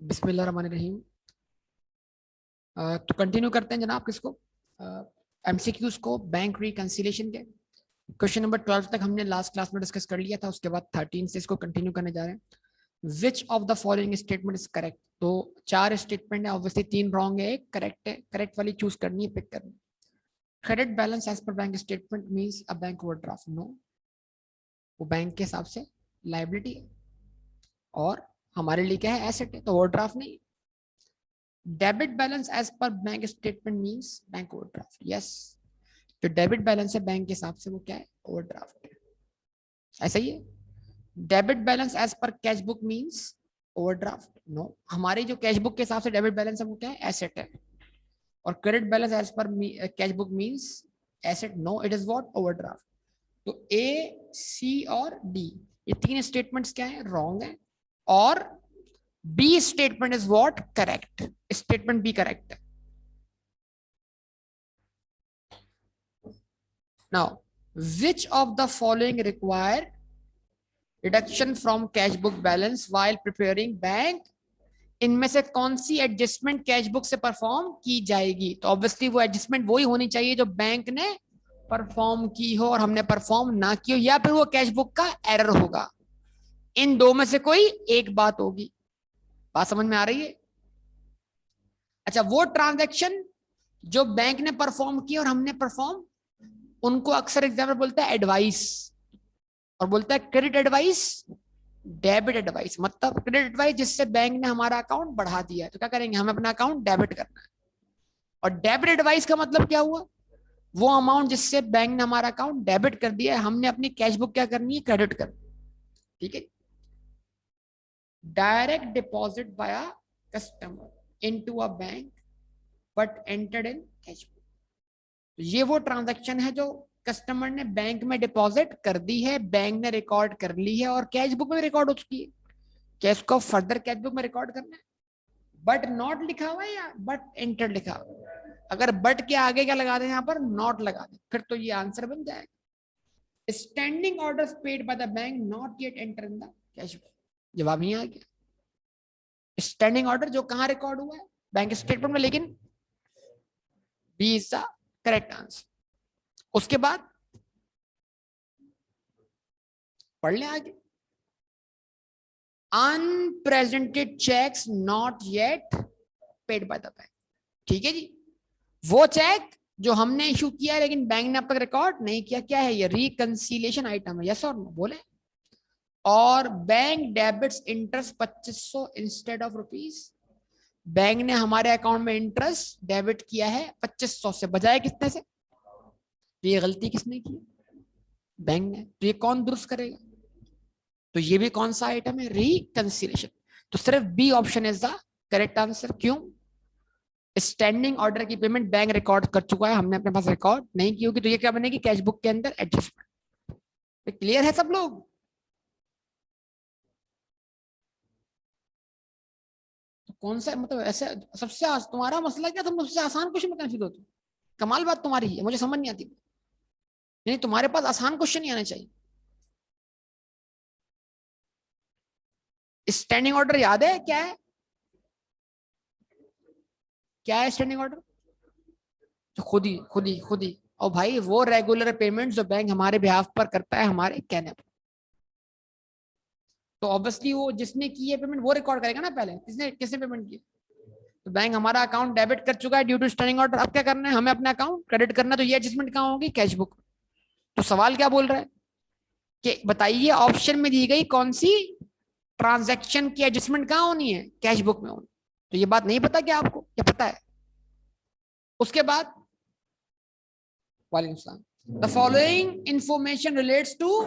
बिस्मिल्लाहिर्रहमानिर्रहीम। तो कंटिन्यू करते हैं जनाब किसको, एमसीक्यूज को, बैंक रिकंसिलिएशन के। क्वेश्चन नंबर 12 तक हमने लास्ट क्लास में डिस्कस कर लिया था, उसके बाद 13 से इसको कंटिन्यू करने जा रहे हैं। Which of the following statement is correct. तो 4 स्टेटमेंट है, ऑब्वियसली 3 रॉन्ग है, एक करेक्ट है। करेक्ट वाली चूज करनी है, पिक करनी है। Credit balance as per bank statement means a bank overdraft. No, वो बैंक के हिसाब से लायबिलिटी है और हमारे लिए क्या है, एसेट है, तो ओवरड्राफ्ट नहीं। Debit balance as per bank statement means bank overdraft. Yes, जो डेबिट बैलेंस है बैंक के हिसाब से वो क्या है, ओवरड्राफ्ट है। ऐसा ही है। Debit balance as per cash book means overdraft. No, हमारे जो कैश बुक के हिसाब से डेबिट बैलेंस है वो क्या है, एसेट है। और credit balance as per cash book means asset. No, it is what, overdraft. तो ए, सी और डी, ये 3 स्टेटमेंट्स क्या है, रॉन्ग है। और B statement is what, correct. Statement B correct है। Now, which of the following require reduction from cash book balance while preparing bank? इनमें से कौन सी एडजस्टमेंट कैश बुक से परफॉर्म की जाएगी? तो ऑब्वियसली वो एडजस्टमेंट वही होनी चाहिए जो बैंक ने परफॉर्म की हो और हमने परफॉर्म ना की हो, या फिर वो कैश बुक का एरर होगा। इन दो में से कोई एक बात होगी। बात समझ में आ रही है? अच्छा, वो ट्रांजैक्शन जो बैंक ने परफॉर्म की और हमने परफॉर्म, उनको अक्सर एग्जामिनर बोलता है एडवाइस, और बोलता है क्रेडिट एडवाइस, डेबिट एडवाइस। मतलब क्रेडिट एडवाइस जिससे बैंक ने हमारा अकाउंट बढ़ा दिया, तो क्या करेंगे, हमें अपना अकाउंट डेबिट करना है। और डेबिट एडवाइस का मतलब क्या हुआ, वो अमाउंट जिससे बैंक ने हमारा अकाउंट डेबिट कर दिया है, हमने अपनी कैश बुक क्या करनी है, क्रेडिट करनी। ठीक है। Direct deposit by customer into a bank but entered in cash book. ये वो ट्रांजैक्शन है जो कस्टमर ने बैंक में डिपॉजिट कर दी है, बैंक ने रिकॉर्ड कर ली है और कैश बुक में रिकॉर्ड हो चुकी है। कैश को फर्दर कैश बुक में रिकॉर्ड करना है। बट नॉट लिखा हुआ है या बट एंटर लिखा हुआ है? अगर बट के आगे क्या लगा दें, यहाँ पर नॉट लगा दें, फिर तो ये आंसर बन जाएगा। Standing order paid by the bank not yet enter in the cash book. जवाब नहीं आ गया। स्टैंडिंग ऑर्डर जो कहां रिकॉर्ड हुआ है, बैंक स्टेटमेंट में, लेकिन B is the correct answer. उसके बाद पढ़ ले आगे। Unpresented cheques not yet paid by the bank. ठीक है जी, वो चेक जो हमने इशू किया है लेकिन बैंक ने अब तक रिकॉर्ड नहीं किया, क्या है ये, रिकंसिलिएशन आइटम है। यस और नो बोले। और bank debits interest 2500 instead of rupees. Bank ने हमारे अकाउंट में इंटरेस्ट डेबिट किया है 2500 से, बजाय कितने से? तो ये गलती किसने की, बैंक ने। तो ये कौन दुरुस्त करेगा? तो ये भी कौन सा आइटम है, रिकंसिलिएशन। तो सिर्फ B option is the correct answer. क्यों? स्टैंडिंग ऑर्डर की पेमेंट बैंक रिकॉर्ड कर चुका है, हमने अपने पास रिकॉर्ड नहीं की होगी, तो ये क्या बनेगी, कैश बुक के अंदर एडजस्टमेंट। क्लियर है सब लोग? तो कौन सा मतलब ऐसे सबसे तुम्हारा मसला क्या, तुम सबसे आसान क्वेश्चन में कंफ्यूज होते हो? कमाल बात तुम्हारी है, मुझे समझ नहीं आती। नहीं, तुम्हारे पास आसान क्वेश्चन नहीं आने चाहिए। स्टैंडिंग ऑर्डर याद है क्या है? क्या है स्टैंडिंग ऑर्डर? तो खुद ही और भाई वो रेगुलर पेमेंट जो बैंक हमारे बिहाफ पर करता है हमारे कहने पर। तो ऑब्वियसली वो जिसने की है पेमेंट वो रिकॉर्ड करेगा ना पहले, किसने किसने पेमेंट की। तो बैंक हमारा अकाउंट डेबिट कर चुका है ड्यू टू स्टैंडिंग ऑर्डर। अब क्या करना है, हमें अपना अकाउंट क्रेडिट करना है, तो ये एडजस्टमेंट कहाँ होगी, कैश बुक। तो सवाल क्या बोल रहा है कि बताइए ऑप्शन में दी गई कौन सी ट्रांजैक्शन की एडजस्टमेंट कहाँ होनी है, कैश बुक में होनी। तो ये बात नहीं पता क्या आपको, क्या पता है? उसके बाद वालेकुम सलाम। The following information relates to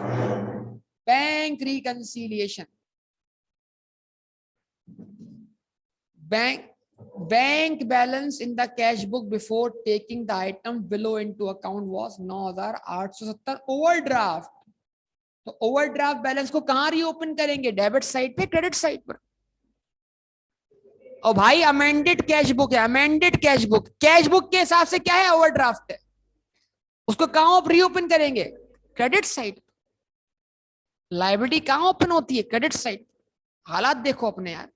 bank reconciliation. Bank balance in the cash book before taking the item below into account was 9870 overdraft. तो ओवरड्राफ्ट बैलेंस को कहां रीओपन करेंगे, डेबिट साइड पे, क्रेडिट साइड पर? और भाई अमेंडेड कैश बुक है, amended cash book के हिसाब से क्या है, ओवरड्राफ्ट है। उसको कहां रीओपन करेंगे, क्रेडिट साइड। लायबिलिटी कहां ओपन होती है, क्रेडिट साइड। हालात देखो अपने यार।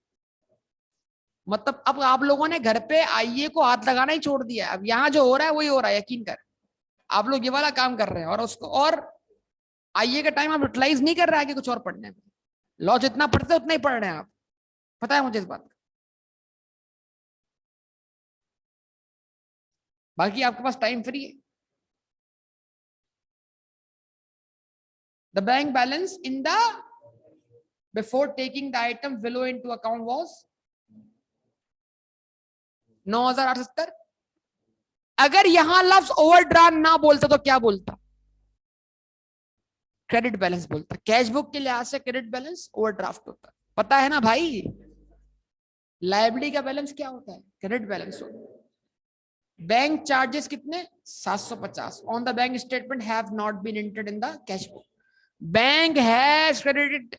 मतलब अब आप लोगों ने घर पे आईए को हाथ लगाना ही छोड़ दिया है। अब यहाँ जो हो रहा है वही हो रहा है, यकीन कर। आप लोग ये वाला काम कर रहे हैं और उसको, और आईए का टाइम आप यूटिलाइज नहीं कर रहे हैं आगे कुछ और पढ़ने में। लॉ जितना पढ़ते उतना ही पढ़ रहे हैं आप, पता है मुझे इस बात का। बाकी आपके पास टाइम फ्री है। The bank balance in the before taking the item below into account was 9,870। अगर यहां लफ्ज ओवरड्राफ्ट ना बोलता तो क्या बोलता? क्रेडिट बैलेंस बोलता। कैश बुक के लिहाज से क्रेडिट बैलेंस ओवरड्राफ्ट होता है, पता है ना भाई। लायबिलिटी का बैलेंस क्या होता है? क्रेडिट बैलेंस होता है। बैंक चार्जेस कितने? 750 on the bank statement have not been entered in the cash book. Bank has credited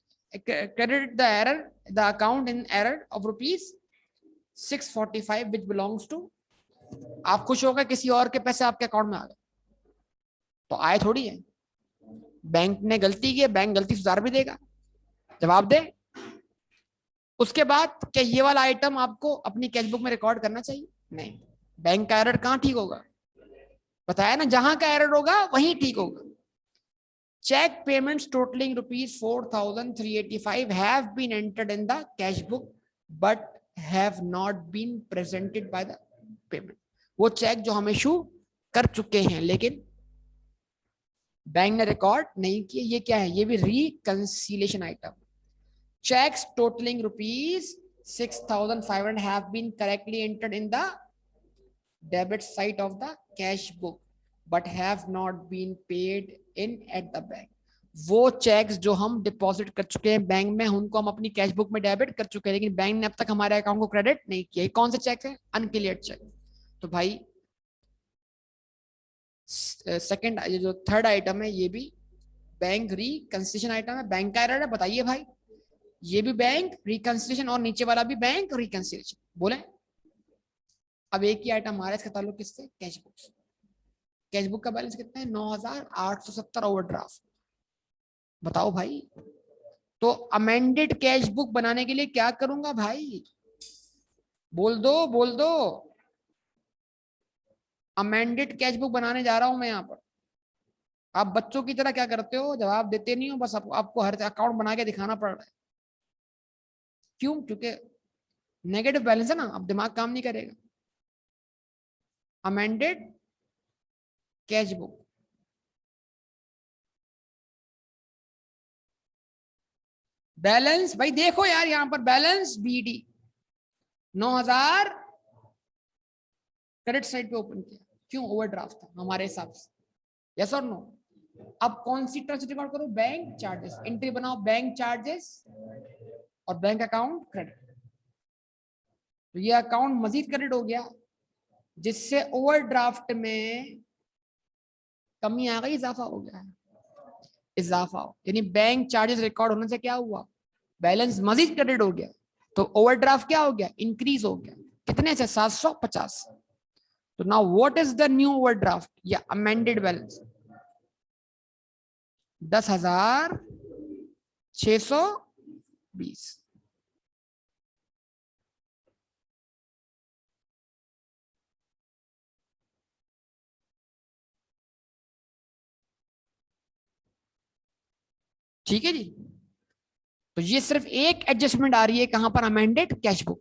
the account in error of rupees 645 which belongs to। आप खुश हो गए किसी और के पैसे आपके अकाउंट में आ गए, तो आए थोड़ी है। बैंक ने गलती की है, बैंक गलती सुधार भी देगा, जवाब दे। उसके बाद क्या ये वाला आइटम आपको अपनी कैश बुक में रिकॉर्ड करना चाहिए? नहीं। बैंक का एरर कहां ठीक होगा? बताया ना, जहां का एरर होगा वहीं ठीक होगा। Cheque payments totalling rupees 4,385 have been entered in the cash book but have not been presented by the payment. वो चेक जो हम इशू कर चुके हैं लेकिन बैंक ने रिकॉर्ड नहीं किए, ये क्या है? ये भी reconciliation item. Cheques totalling rupees 6,500 have been correctly entered in the debit side of the cash book but have not been paid in at the bank। वो चेक्स जो हम डिपॉजिट कर चुके हैं बैंक में, उनको हम अपनी कैश बुक में डेबिट कर चुके हैं लेकिन बैंक ने अब तक हमारे अकाउंट को क्रेडिट नहीं किया। कौन से चेक है? अनक्लियर्ड चेक। तो भाई सेकंड जो थर्ड आइटम है ये भी बैंक रिकंसिलेशन आइटम है। बैंक का एरर है, बताइए भाई। ये भी बैंक रिकंसिलेशन और नीचे वाला भी बैंक रिकंसिलेशन। बोले अब एक ही आइटम हमारा, इसका ताल्लुक किससे? कैश बुक से। कैश बुक का बैलेंस कितना है? 9,870 ओवरड्राफ्ट। बताओ भाई। तो अमेंडेड कैश बुक बनाने के लिए क्या करूंगा भाई? बोल दो बोल दो। अमेंडेड कैश बुक बनाने जा रहा हूं मैं यहाँ पर। आप बच्चों की तरह क्या करते हो, जवाब देते नहीं हो, बस आपको हर अकाउंट बना के दिखाना पड़ रहा है। क्यों? क्योंकि नेगेटिव बैलेंस है ना, अब दिमाग काम नहीं करेगा। अमेंडेड कैश बुक, बैलेंस भाई देखो यार, यहां पर बैलेंस बीडी 9,000 क्रेडिट साइड पे ओपन किया। क्यों? ओवरड्राफ्ट था हमारे हिसाब से। यस और नो? अब कौन सी ट्रांस रिकॉर्ड करो? Bank charges. एंट्री बनाओ बैंक चार्जेस और बैंक अकाउंट क्रेडिट। तो ये अकाउंट मजीद क्रेडिट हो गया जिससे ओवरड्राफ्ट में कमी आ गई, इजाफा हो गया है। इजाफा हो यानी बैंक चार्जेस रिकॉर्ड होने से क्या हुआ? बैलेंस मजीद क्रेडिट हो गया। तो ओवरड्राफ्ट क्या हो गया? इंक्रीज हो गया। कितने से? 750। तो now what is the new overdraft या अमेंडेड बैलेंस? 10,620। ठीक है जी। तो ये सिर्फ एक एडजस्टमेंट आ रही है कहां पर? Amended cash book.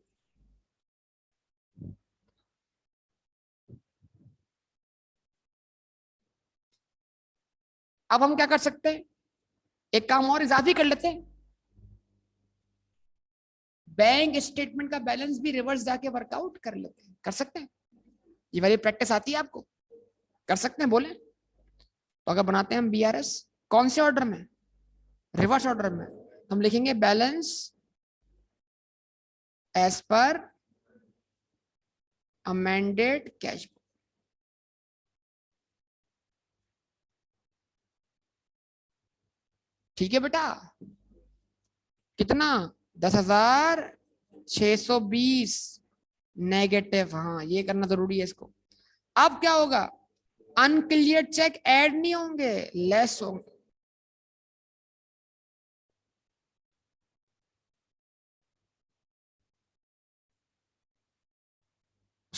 अब हम क्या कर सकते हैं? एक काम और इजाफी कर लेते हैं। बैंक स्टेटमेंट का बैलेंस भी रिवर्स जाके वर्कआउट कर लेते हैं। कर सकते हैं? ये वाली प्रैक्टिस आती है आपको? कर सकते हैं? बोले तो। अगर बनाते हैं हम बीआरएस, कौन से ऑर्डर में? रिवर्स ऑर्डर में। हम लिखेंगे balance as per amended cash book. ठीक है बेटा। कितना? 10,620 नेगेटिव। हाँ ये करना जरूरी है इसको। अब क्या होगा? अनक्लियर चेक ऐड नहीं होंगे, लेस होंगे।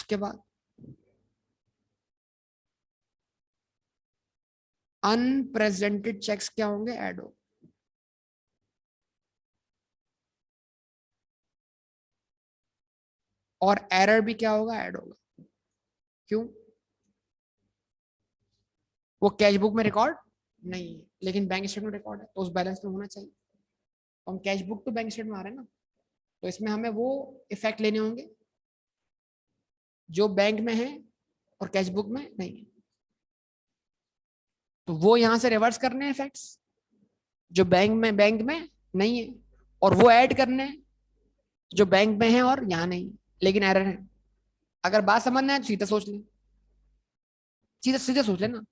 उसके बाद अनप्रेजेंटेड चेक्स क्या होंगे, ऐड हो। और एरर भी क्या होगा, ऐड होगा। क्यों? वो कैश बुक में रिकॉर्ड नहीं है लेकिन बैंक स्टेटमेंट में रिकॉर्ड है, तो उस बैलेंस में होना चाहिए। तो हम कैश बुक तो बैंक स्टेटमेंट में आ रहे हैं ना, तो इसमें हमें वो इफेक्ट लेने होंगे जो बैंक में है और कैश बुक में नहीं है। तो वो यहां से रिवर्स करने हैं इफेक्ट्स जो बैंक में नहीं है, और वो ऐड करने हैं जो बैंक में है और यहाँ नहीं है लेकिन एरर है। अगर बात समझना है तो सीधा सोच लें, सीधा सीधा सोच लेना।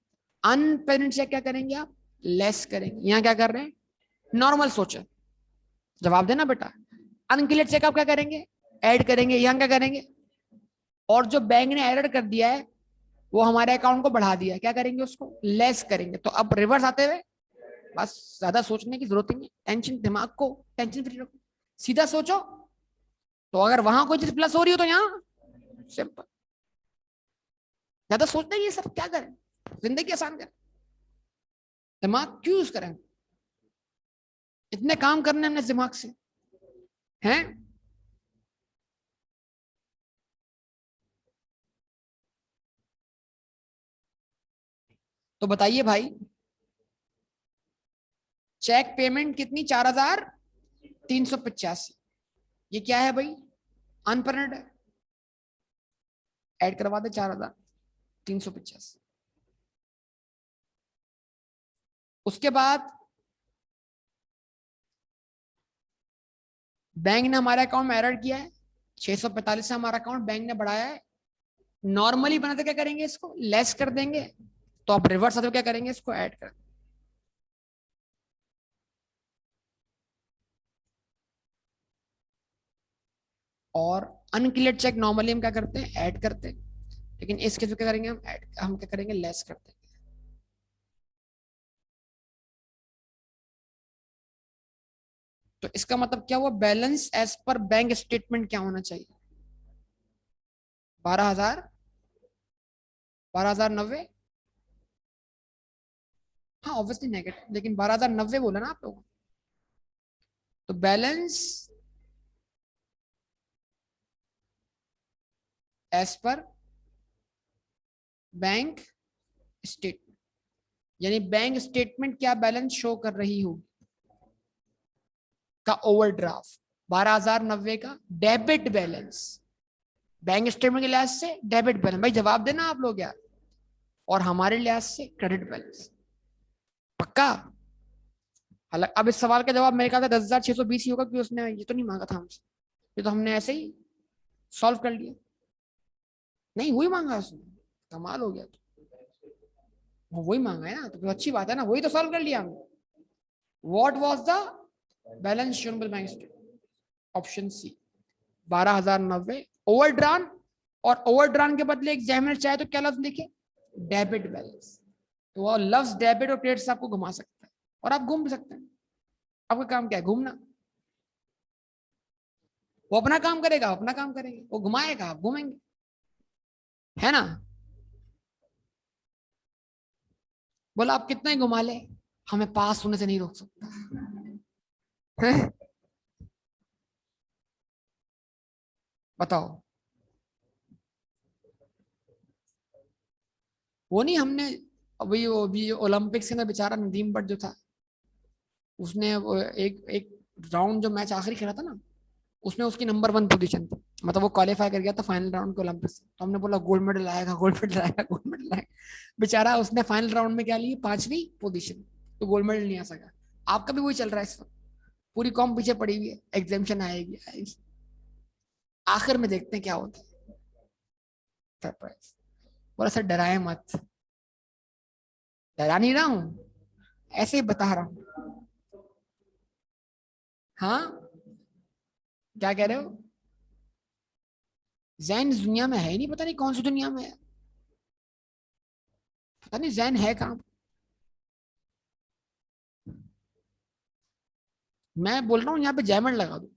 अनपेरेंट चेक क्या करेंगे आप, लेस करेंगे। यहाँ क्या कर रहे हैं, नॉर्मल सोचे, जवाब देना बेटा। अनक्लियर चेक आप क्या करेंगे, ऐड करेंगे। यहाँ क्या करेंगे, और जो बैंक ने एरर कर दिया है वो हमारे अकाउंट को बढ़ा दिया है, क्या करेंगे, उसको लेस करेंगे। तो अब रिवर्स आते हुए, बस ज्यादा सोचने की जरूरत नहीं है, टेंशन, दिमाग को टेंशन फ्री रखो, सीधा सोचो। तो अगर वहां कोई चीज प्लस हो रही हो तो यहाँ सिंपल। ज्यादा सोचते ये सब क्या करें, जिंदगी आसान करें, दिमाग क्यों यूज करें, इतने काम करने हमने दिमाग से हैं। तो बताइए भाई, चेक पेमेंट कितनी, 4,385। ये क्या है भाई, अनपढ़ है, ऐड करवा दे 4,385। उसके बाद बैंक ने हमारे अकाउंट में एरर किया है, 645 से हमारा अकाउंट बैंक ने बढ़ाया है। नॉर्मली बना तो क्या करेंगे, इसको लेस कर देंगे। तो आप रिवर्स आते क्या करेंगे, इसको ऐड कर। और अनक्लियर चेक नॉर्मली हम क्या करते हैं, ऐड करते हैं, लेकिन इस केस में क्या करेंगे, हम क्या करेंगे, लेस करते हैं। तो इसका मतलब क्या हुआ, balance as per bank statement क्या होना चाहिए, 12,000, 12,090। हाँ ऑब्वियसली नेगेटिव, लेकिन 12,090 बोला ना आप लोग। तो balance as per bank statement, यानी बैंक स्टेटमेंट क्या बैलेंस शो कर रही होगी, का ओवरड्राफ्ट 12,090 का डेबिट बैलेंस, बैंक स्टेटमेंट के लिहाज से डेबिट बैलेंस। भाई जवाब देना आप लोग यार, और हमारे लिहाज से क्रेडिट बैलेंस। पक्का? हालांकि अब इस सवाल का जवाब मेरे ख्याल से 10,620 ही होगा, क्योंकि उसने ये तो नहीं मांगा था हमसे, ये तो हमने ऐसे ही सॉल्व कर लिया। नहीं वही मांगा उसने, कमाल हो गया। वो वही मांगा है ना, तो अच्छी बात है ना, वही तो सॉल्व कर लिया हमने। What was the balance shown by bank statement, option C 12,090 overdrawn. और ओवरड्रान के बदले एग्जामिनर चाहे तो क्या लफ्ज लिखे, डेबिट बैलेंस। तो वो लफ्ज डेबिट और क्रेडिट से आपको घुमा सकता है, और आप घूम भी सकते हैं। आपका काम क्या है, घूमना। वो अपना काम करेगा, अपना काम करेंगे, वो घुमाएगा, आप घूमेंगे, है ना। बोला आप कितना ही घुमा ले, हमें पास होने से नहीं रोक सकता है? बताओ। वो नहीं हमने, अभी ओलंपिक्स में बेचारा नदीम बट जो था, उसने एक एक राउंड जो मैच आखिरी खेला था ना, उसमें उसकी नंबर 1 पोजीशन थी, मतलब वो क्वालिफाई कर गया था फाइनल राउंड के ओलंपिक्स। तो हमने बोला गोल्ड मेडल आएगा, गोल्ड मेडल आएगा, गोल्ड मेडल आएगा। बेचारा उसने फाइनल राउंड में क्या ली, 5वीं पोजीशन, तो गोल्ड मेडल नहीं आ सका। आपका भी वही चल रहा है इस वक्त, पूरी कॉम पीछे पड़ी हुई है, एग्जामेशन आएगी आएगी, आखिर में देखते हैं क्या होता है। सरप्राइज। बोला सर डराए मत, डरा नहीं रहा हूँ, ऐसे ही बता रहा हूँ। हाँ, क्या कह रहे हो, जैन इस दुनिया में है ही नहीं, पता नहीं कौन सी दुनिया में है, पता नहीं जैन है कहाँ। मैं बोल रहा हूँ यहाँ पे जैमंड लगा दो,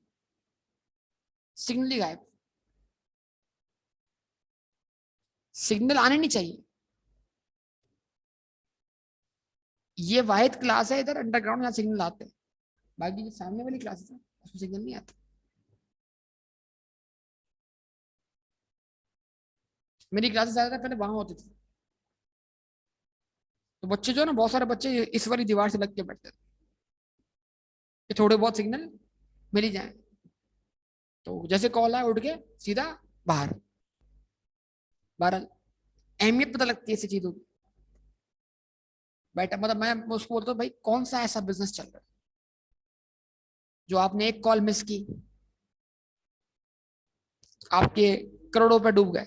सिग्नल ही गायब। सिग्नल आने नहीं चाहिए। ये वाहिद क्लास है इधर अंडरग्राउंड यहाँ सिग्नल आते हैं, बाकी जो सामने वाली क्लासेस है उसमें सिग्नल नहीं आता। मेरी क्लासेस ज्यादातर पहले वहां होती थी, तो बच्चे जो है ना, बहुत सारे बच्चे इस वाली दीवार से लग के बैठते थे कि थोड़े बहुत सिग्नल मिल ही जाए। तो जैसे कॉल आए उठ के सीधा बाहर। बहरहाल अहमियत पता लगती है ऐसी चीजों की। बैठा मतलब मैं उसको बोलता हूँ भाई कौन सा ऐसा बिजनेस चल रहा है जो आपने एक कॉल मिस की आपके करोड़ों पे डूब गए।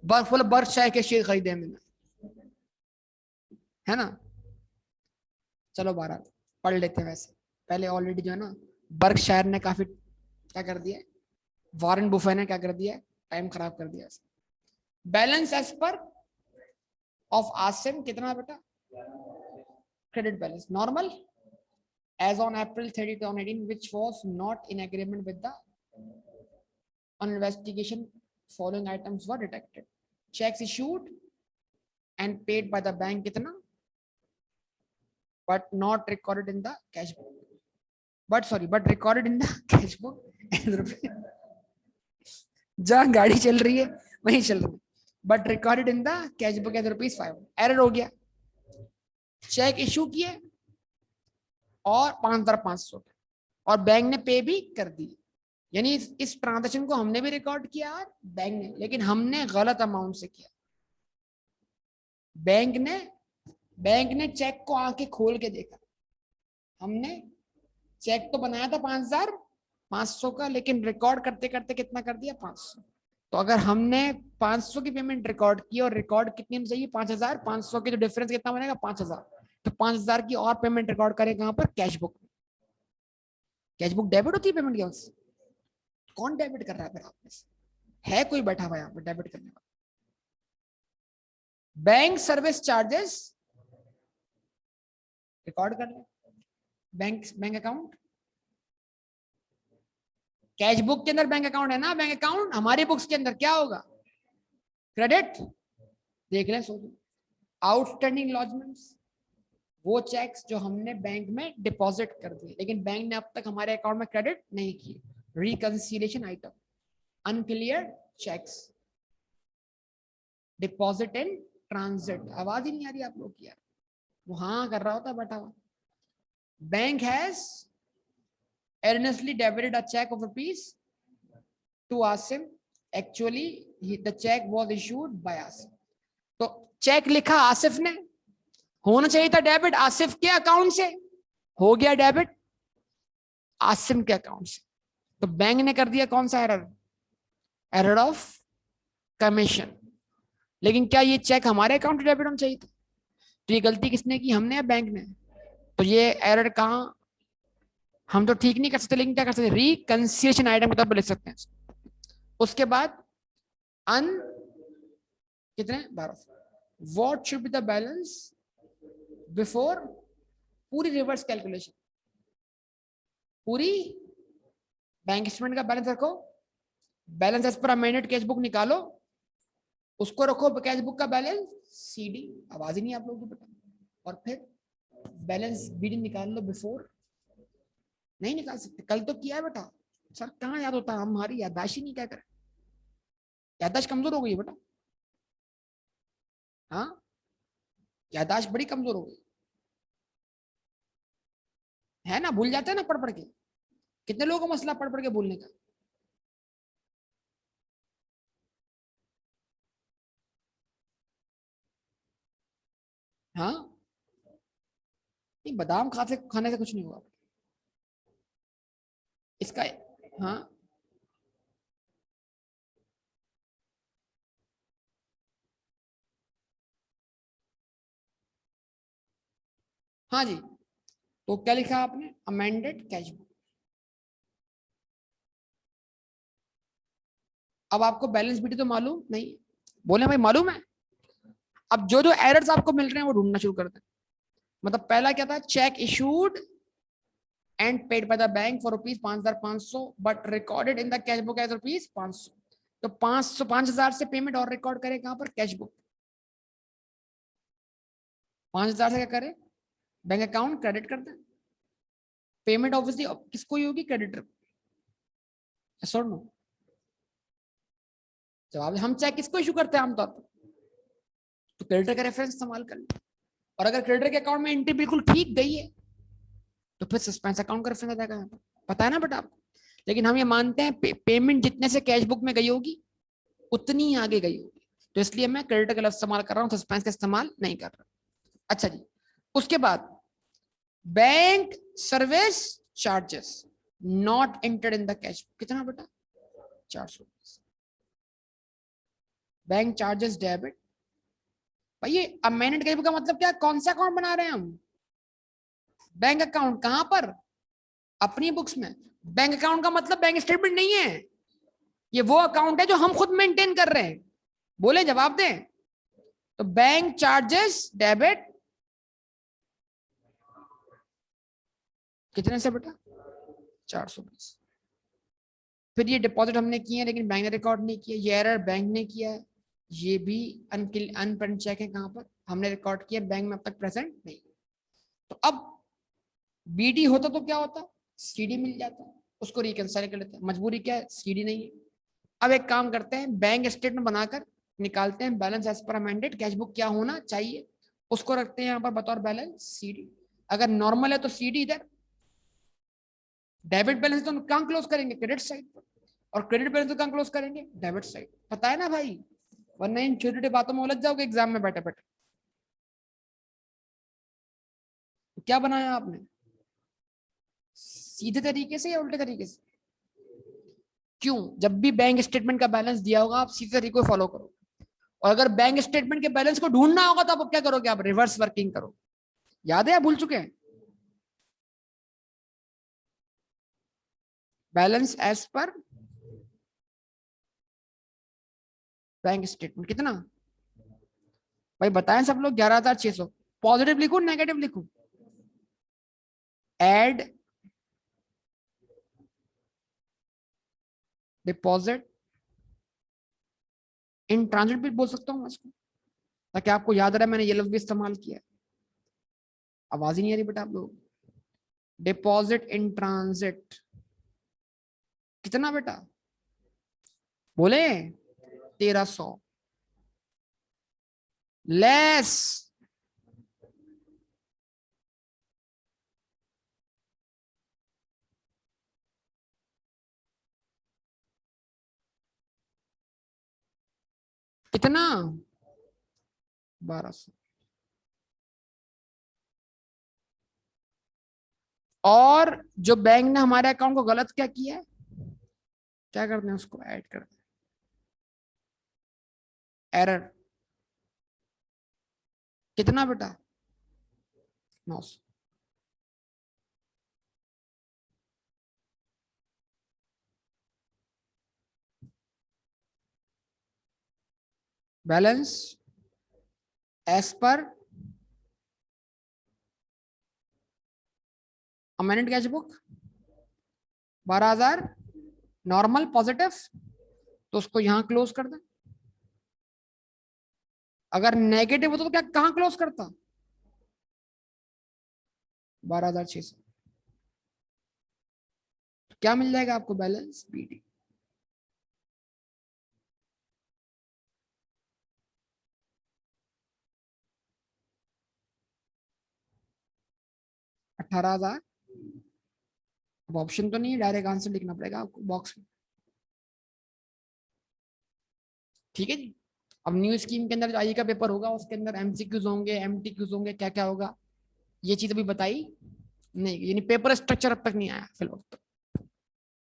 बर्फ चाय के शेयर खरीदे मैंने, है ना। चलो बहरहाल पढ़ लेते हैं। वैसे पहले ऑलरेडी जो है ना बर्कशायर ने काफी क्या कर दिया, वॉरेन बुफे ने क्या कर दिया, टाइम खराब कर दिया। Balance as per of Asim कितना बेटा, credit balance normal as on April 30, 2018, which was not in agreement with the on investigation, following items were detected. Checks issued and paid by the bank kitna, but not recorded in the cash book. But recorded in the cash book. जहाँ गाड़ी चल रही है वहीं चल रही है, but recorded in the cash book as ₹5। Error हो गया, चेक इशू किए और 5,500 और बैंक ने पे भी कर दी। यानी इस ट्रांजैक्शन को हमने भी रिकॉर्ड किया और बैंक ने, लेकिन हमने गलत अमाउंट से किया। बैंक ने चेक को आके खोल के देखा, हमने चेक तो बनाया था 5,500 का, लेकिन रिकॉर्ड करते करते कितना कर दिया, 500। तो अगर हमने 500 की पेमेंट रिकॉर्ड की और रिकॉर्ड कितनी में चाहिए, 5,000, 500 के जो डिफरेंस कितना बनेगा, 5,000। तो 5,000 की और पेमेंट रिकॉर्ड करें कहां पर, कैश बुक में। कैश बुक डेबिट होती है पेमेंट के वक्त। कौन डेबिट कर रहा है फिर आप में से, है कोई बैठा हुआ यहाँ पर डेबिट करने वाला। बैंक सर्विस चार्जेस रिकॉर्ड कर ले, बैंक अकाउंट, कैश बुक के अंदर बैंक अकाउंट है ना, बैंक अकाउंट हमारी बुक्स के अंदर क्या होगा, क्रेडिट। देख लें सोचो, आउटस्टैंडिंग लॉजमेंट्स, वो चेक्स जो हमने बैंक में डिपॉजिट कर दिए लेकिन बैंक ने अब तक हमारे अकाउंट में क्रेडिट नहीं किए। Reconciliation item, unclear cheques, deposit in transit. आवाज ही नहीं आ रही आप लोग की यार, वो हाँ कर रहा होता बैठा हुआ। Bank has earnestly debited a check of rupees to Asim. Actually, the check was issued by Asim. तो चेक लिखा आसिफ ने, होना चाहिए था डेबिट आसिफ के अकाउंट से, हो गया डेबिट आसिम के अकाउंट से। तो बैंक ने कर दिया कौन सा एरर, एरर ऑफ कमीशन। लेकिन क्या ये चेक हमारे अकाउंट डेबिट होना चाहिए था। तो ये गलती किसने की, हमने या बैंक ने। तो ये एरर कहां, हम तो ठीक नहीं कर सकते, लेकिन क्या कर सकते, रिकंसिलिएशन आइटम के तौर पर लिख सकते हैं। उसके बाद अन कितने 12, what should be the balance before, पूरी रिवर्स कैलकुलेशन, पूरी बैंक स्टेटमेंट का बैलेंस रखो, balance as per amended cash book निकालो, उसको रखो कैश बुक का बैलेंस सीडी। आवाज ही नहीं आप लोगों को पता। और फिर बैलेंस बीडी निकाल लो बिफोर। नहीं निकाल सकते, कल तो किया है बेटा सर, कहाँ याद होता है, हमारी याददाश्त ही नहीं, क्या करें, याददाश्त कमजोर हो गई है बेटा। हाँ याददाश्त बड़ी कमजोर हो गई है ना, भूल जाते हैं ना पढ़ पढ़ के। कितने लोगों को मसला पढ़ पढ़ के भूलने का। हाँ नहीं, बादाम खाने से कुछ नहीं हुआ इसका। हाँ हाँ जी, तो क्या लिखा आपने, अमेंडेड कैश बुक। अब आपको बैलेंस बीटी तो मालूम नहीं, बोले भाई मालूम है। अब जो जो एरर्स आपको मिल रहे हैं वो ढूंढना शुरू कर दें। मतलब पहला क्या था, cheque issued and paid by the bank for ₹5,500 but recorded in the cash book as ₹500। तो 5,000 से पेमेंट और रिकॉर्ड करे कहां पर, कैश बुक। 5,000 से क्या करे, बैंक अकाउंट क्रेडिट कर दे। पेमेंट ऑब्वियसली किसको ही होगी, क्रेडिटर। सर नो जवाब, हम चेक किसको इशू करते हैं आमतौर पर, तो क्रेडिटर का रेफरेंस इस्तेमाल कर ले। और अगर क्रेडिटर के अकाउंट में एंट्री बिल्कुल ठीक गई है तो फिर सस्पेंस अकाउंट का रेफरेंस आ जाएगा यहाँ पर, पता है ना बेटा आपको। लेकिन हम ये मानते हैं पेमेंट जितने से कैश बुक में गई होगी उतनी ही आगे गई होगी, तो इसलिए मैं क्रेडिटर का लफ्ज इस्तेमाल कर रहा हूँ, सस्पेंस का इस्तेमाल नहीं कर रहा। अच्छा जी, उसके बाद bank service charges not entered in the cash, कितना बेटा, 400। बैंक चार्जेस डेबिट, भाई ये अमेंडेड कैश बुक का मतलब क्या, कौन सा अकाउंट बना रहे हैं हम, बैंक अकाउंट। कहां पर, अपनी बुक्स में। बैंक अकाउंट का मतलब बैंक स्टेटमेंट नहीं है, ये वो अकाउंट है जो हम खुद मेंटेन कर रहे हैं। बोले, जवाब दें। तो बैंक चार्जेस डेबिट कितने से बेटा, 420। फिर ये डिपॉजिट हमने किए हैं लेकिन बैंक ने रिकॉर्ड नहीं किया, ये एरर बैंक ने किया है, ये भी अनप्रिंट चेक है, कहां पर हमने रिकॉर्ड किया, बैंक में अब तक प्रेजेंट नहीं। तो अब बीडी होता तो क्या होता, सीडी मिल जाता, उसको रिकंसाइल कर लेते हैं, मजबूरी क्या है, सीडी नहीं है। अब एक काम करते हैं, बैंक स्टेटमेंट बनाकर निकालते हैं balance as per amended, cash book क्या होना चाहिए उसको रखते हैं यहाँ पर बतौर बैलेंस सीडी। अगर नॉर्मल है तो सीडी इधर, डेबिट बैलेंस तो कहां क्लोज करेंगे, क्रेडिट साइड पर, और क्रेडिट बैलेंस तो कहां क्लोज करेंगे, डेबिट साइड। पता है ना भाई, वरना इन छोटी छोटी बातों में उलझ जाओगे एग्जाम में बैठे बैठे। क्या बनाया आपने, सीधे तरीके से या उल्टे तरीके से, क्यों, जब भी बैंक स्टेटमेंट का बैलेंस दिया होगा आप सीधे तरीके को फॉलो करो, और अगर बैंक स्टेटमेंट के बैलेंस को ढूंढना होगा तो आप क्या करोगे, आप रिवर्स वर्किंग करो। याद है या भूल चुके हैं, balance as per bank statement कितना, भाई बताएं सब लोग, 11,600। पॉजिटिव लिखूं नेगेटिव लिखूं, एड डिपॉजिट इन ट्रांजिट भी बोल सकता हूं इसको, ताकि आपको याद रहे मैंने ये लफ्ज भी इस्तेमाल किया। आवाज ही नहीं आ रही बेटा आप लोग, डिपॉजिट इन ट्रांजिट कितना बेटा, बोले 1,300 लेस कितना, 1,200। और जो बैंक ने हमारे अकाउंट को गलत क्या किया है, क्या करते हैं उसको ऐड कर दें, एरर कितना बेटा, 900। Balance as per amended cash book 12,000, normal positive, तो उसको यहां क्लोज कर दें। अगर नेगेटिव होता तो क्या कहां क्लोज करता, 12,600। क्या मिल जाएगा आपको, बैलेंस बीडी। अठारह हजार। अब ऑप्शन तो नहीं है, डायरेक्ट आंसर लिखना पड़ेगा आपको बॉक्स में, ठीक है जी। अब न्यू स्कीम के अंदर आई का पेपर होगा, उसके अंदर एमसीक्यूज होंगे, एमटीक्यूज होंगे, क्या क्या होगा ये चीज अभी बताई नहीं, यानी पेपर स्ट्रक्चर अब तक नहीं आया फिलहाल तक।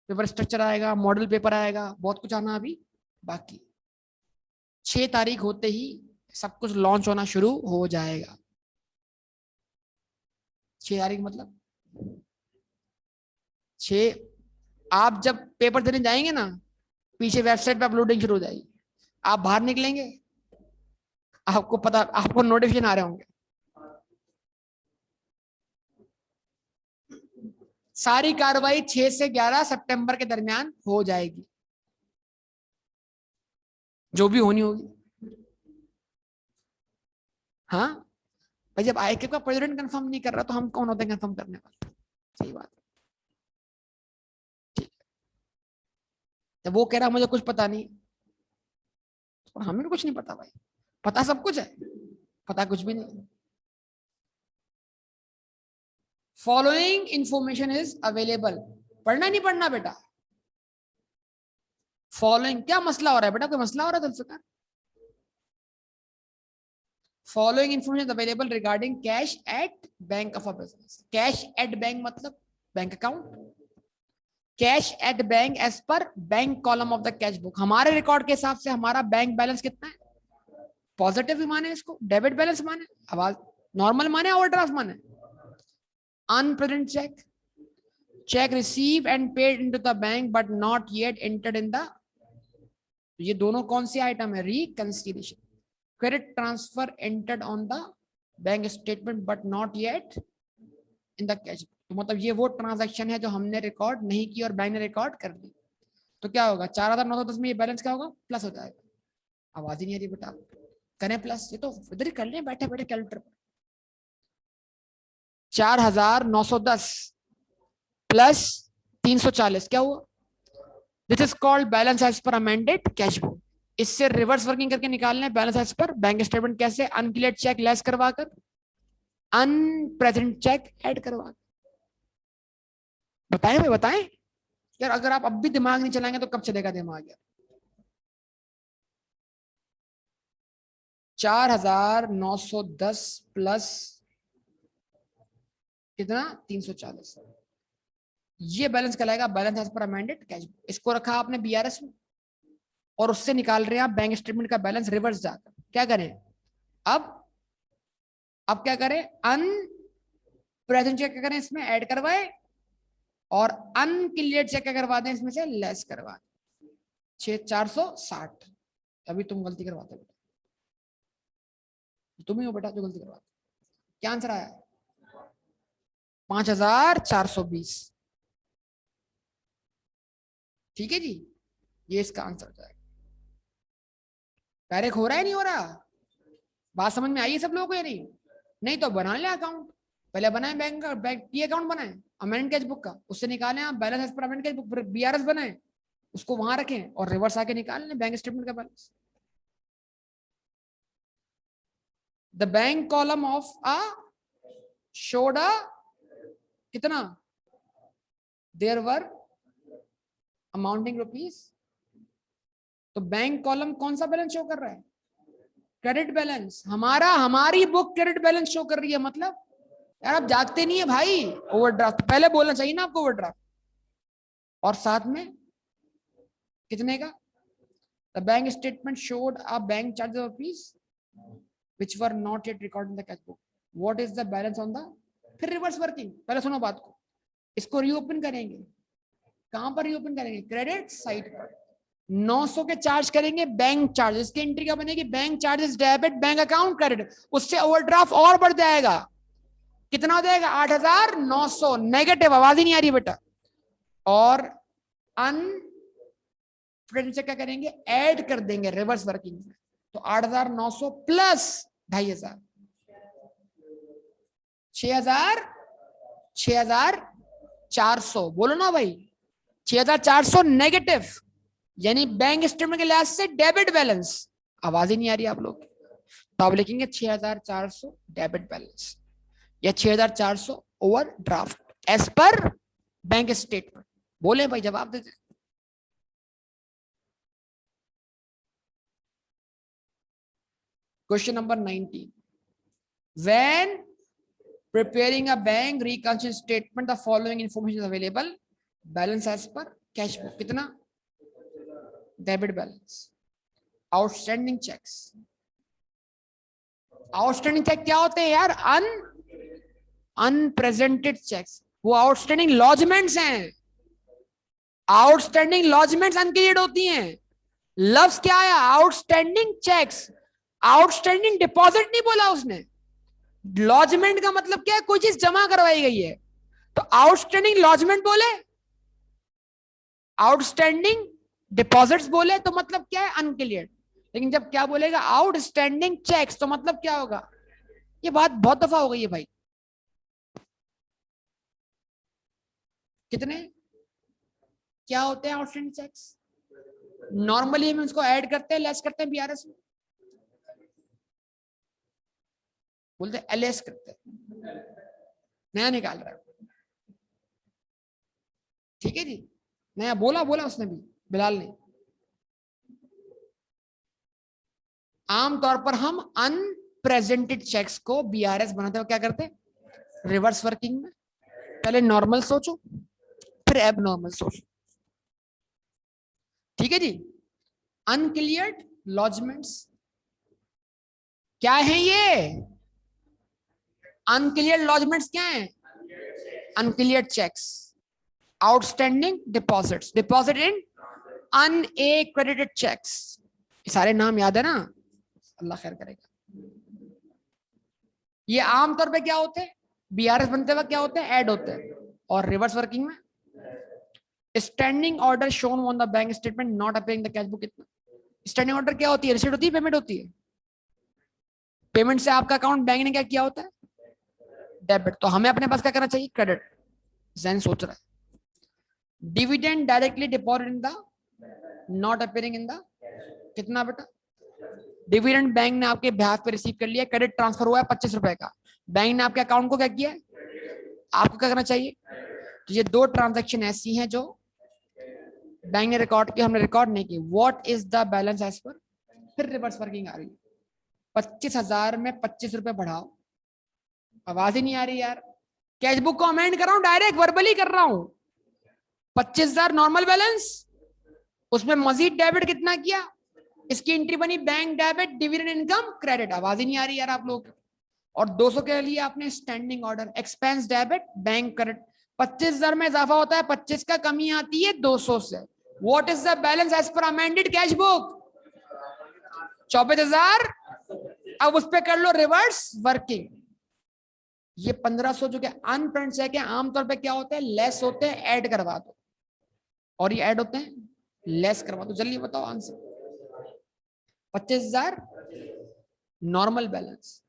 पेपर स्ट्रक्चर आएगा, मॉडल पेपर आएगा, बहुत कुछ आना अभी बाकी। 6 तारीख होते ही सब कुछ लॉन्च होना शुरू हो जाएगा। 6 तारीख मतलब 6, आप जब पेपर देने जाएंगे ना, पीछे वेबसाइट पे अपलोडिंग शुरू हो जाएगी, आप बाहर निकलेंगे, आपको पता, आपको नोटिफिकेशन आ रहे होंगे, सारी कार्रवाई 6 से 11 सितंबर के दरमियान हो जाएगी। जो भी होनी होगी। हाँ भाई, जब आईके का प्रेसिडेंट कंफर्म नहीं कर रहा तो हम कौन होते हैं कंफर्म करने वाले? सही बात है। ठीक है, जब वो कह रहा मुझे कुछ पता नहीं, और हमें भी कुछ नहीं पता भाई, पता सब कुछ है, पता कुछ भी नहीं। फॉलोइंग इंफॉर्मेशन इज अवेलेबल, पढ़ना नहीं पढ़ना बेटा? फॉलोइंग क्या मसला हो रहा है बेटा? कोई मसला हो रहा है Zulfikar? Following information available regarding cash at bank of a business. Cash at bank मतलब bank account. Cash at bank as per bank column of the cash book. हमारे रिकॉर्ड के हिसाब से हमारा बैंक बैलेंस कितना है? पॉजिटिव भी माने इसको, डेबिट बैलेंस माने, आवाज नॉर्मल माने, ओवरड्राफ्ट माने? Unpresent cheque, cheque receive and paid into the bank but not yet entered in the, ये दोनों कौन सी आइटम है? Reconciliation. Credit transfer entered on the bank statement but not yet in the cash. तो मतलब ये वो ट्रांजैक्शन है जो हमने रिकॉर्ड नहीं की और बैंक ने रिकॉर्ड कर दी। तो क्या होगा? 4910 में ये बैलेंस क्या होगा? प्लस हो जाएगा। आवाज ही नहीं आ रही बेटा, करें प्लस? ये तो इधर ही कर लें बैठे बैठे कैलकुलेटर पर। 4910 प्लस 340 क्या हुआ? This is called balance as per amended cash book. इससे रिवर्स वर्किंग करके निकालने balance as per bank statement. कैसे? अनक्लियर्ड चेक लेस करवाकर, अनप्रेजेंट चेक ऐड करवा। बताएं भाई, बताएं यार, अगर आप अब भी दिमाग नहीं चलाएंगे तो कब चलेगा दिमाग यार? 4910 प्लस कितना? 340, ये बैलेंस कहलाएगा balance as per amended cash book. इसको रखा आपने बीआरएस में और उससे निकाल रहे हैं आप बैंक स्टेटमेंट का बैलेंस रिवर्स जाकर। क्या करें अब? अब क्या करें? अनप्रेजेंट चेक क्या करें? इसमें ऐड करवाए, और अनक्लियर्ड चेक क्या करवा दें? इसमें से लेस करवा दें। 460। अभी तुम गलती करवाते बेटा, तुम ही हो बेटा जो गलती करवाते। क्या आंसर आया? 5420। ठीक है जी, ये इसका आंसर हो जाएगा। डायरेक्ट हो रहा है नहीं हो रहा? बात समझ में आई है सब लोगों को या नहीं? नहीं तो बना ले अकाउंट, पहले बनाए बैंक का, बैंक टी अकाउंट बनाए अमेंड कैश बुक का, उससे निकालें आप balance as per amend cash book, BRS बनाए, उसको वहां रखें और रिवर्स आके निकाल लें बैंक स्टेटमेंट का balance. The bank column of a showed a कितना? There were amounting rupees. तो बैंक कॉलम कौन सा बैलेंस शो कर रहा है? Credit balance. हमारा, हमारी बुक क्रेडिट बैलेंस शो कर रही है। मतलब यार आप जागते नहीं है भाई। ओवरड्राफ्ट पहले बोलना चाहिए ना आपको, ओवरड्राफ्ट। और साथ में कितने का? The bank statement showed a bank charge of rupees which were not yet recorded in the cash book. What is the balance on the? फिर रिवर्स वर्किंग। पहले सुनो बात को, इसको रीओपन करेंगे। कहां पर रीओपन करेंगे? क्रेडिट साइड पर। 900 के चार्ज करेंगे बैंक चार्जेस की एंट्री क्या बनेगी? Bank charges debit, bank account credit. उससे ओवरड्राफ्ट और बढ़ जाएगा। कितना हो जाएगा? 8900 नेगेटिव। आवाज ही नहीं आ रही बेटा। और अन से क्या करेंगे? ऐड कर देंगे रिवर्स वर्किंग में। तो 8900 प्लस 2500, 6000, 6400। बोलो ना भाई, 6400 नेगेटिव, यानी बैंक स्टेटमेंट के लिहाज से डेबिट बैलेंस। आवाज ही नहीं आ रही आप लोग। तो आप लिखेंगे 6400 डेबिट बैलेंस या 6400 overdraft as per bank statement. बोले भाई, जवाब दे। Question number 19, when preparing a bank reconciliation statement the following information is available. Balance as per cash book कितना? Debit balance. Outstanding cheques. Outstanding cheque क्या होते हैं यार? Unpresented cheques. वो आउटस्टैंडिंग लॉजमेंट्स हैं। आउटस्टैंडिंग लॉजमेंट्स अनक्लियर्ड होती हैं। लफ्ज क्या आया? Outstanding cheques. आउटस्टैंडिंग डिपॉजिट नहीं बोला उसने। लॉजमेंट का मतलब क्या है? कोई चीज जमा करवाई गई है। तो आउटस्टैंडिंग लॉजमेंट बोले, आउटस्टैंडिंग डिपॉजिट्स बोले, तो मतलब क्या है? अनक्लियर्ड। लेकिन जब क्या बोलेगा आउटस्टैंडिंग चेक्स, तो मतलब क्या होगा, ये बात बहुत दफा हो गई है भाई। कितने क्या होते हैं आउटस्टैंडिंग चेक्स? नॉर्मली हम उसको ऐड करते हैं, लेस करते हैं बीआरएस में, बोलते हैं एलएस करते हैं, नया निकाल रहा है। ठीक है जी, नया बोला बोला उसने भी, बिलाल ने। आमतौर पर हम अनप्रेजेंटेड चेक्स को बीआरएस बनाते हुए क्या करते हैं, रिवर्स वर्किंग में पहले नॉर्मल सोचो फिर एब नॉर्मल सोचो। ठीक है जी। अनक्लियर्ड लॉजमेंट्स क्या है ये, अनक्लियर्ड लॉजमेंट्स क्या है, uncleared cheques, outstanding deposits, deposit in unaccredited cheques. सारे नाम याद है ना, अल्लाह खैर करेगा। ये आमतौर पे क्या होते हैं, बीआरएस बनते वक्त क्या होते हैं, ऐड होते हैं, और रिवर्स वर्किंग में standing order shown on the bank statement not appearing the cash book. कितना स्टैंडिंग ऑर्डर क्या होती है, रिसीट होती है, पेमेंट होती है। पेमेंट से आपका अकाउंट बैंक ने क्या किया होता है, डेबिट, तो हमें अपने पास क्या करना चाहिए, क्रेडिट। जैन सोच रहा है dividend directly deposit in the not appearing in the, कितना बेटा, डिविडेंड बैंक ने आपके ब्याज पे रिसीव कर लिया, क्रेडिट ट्रांसफर हुआ है 25 रुपए का, बैंक ने आपके अकाउंट को क्या किया है, आपको क्या करना चाहिए। तो ये दो ट्रांजैक्शन ऐसी हैं जो बैंक ने रिकॉर्ड की, हमने रिकॉर्ड नहीं की। What is the balance as per, फिर रिवर्स वर्किंग आ रही है। 25,000 में 25 रुपए बढ़ाओ, आवाज ही नहीं आ रही यार, कैश बुक को अमेंड कर रहा हूं, डायरेक्ट वर्बली कर रहा हूं। 25,000 नॉर्मल बैलेंस, उसमें मजीद डेबिट कितना किया, इसकी एंट्री बनी bank debit dividend income credit, आवाज ही नहीं आ रही यार आप लोग। और 200 के लिए आपने standing order expense debit bank credit, 25,000 में इजाफा होता है, 25 का कमी आती है 200 से। What is the balance as per amended cash book, 24,000। अब उस पर कर लो रिवर्स वर्किंग। ये 1500 जो कि अनप्रिंट चेक है, आमतौर पे क्या होते हैं, लेस होते हैं, ऐड करवा दो, और ये ऐड होते हैं, लेस करवा दो। जल्दी बताओ आंसर, 25,000 नॉर्मल बैलेंस,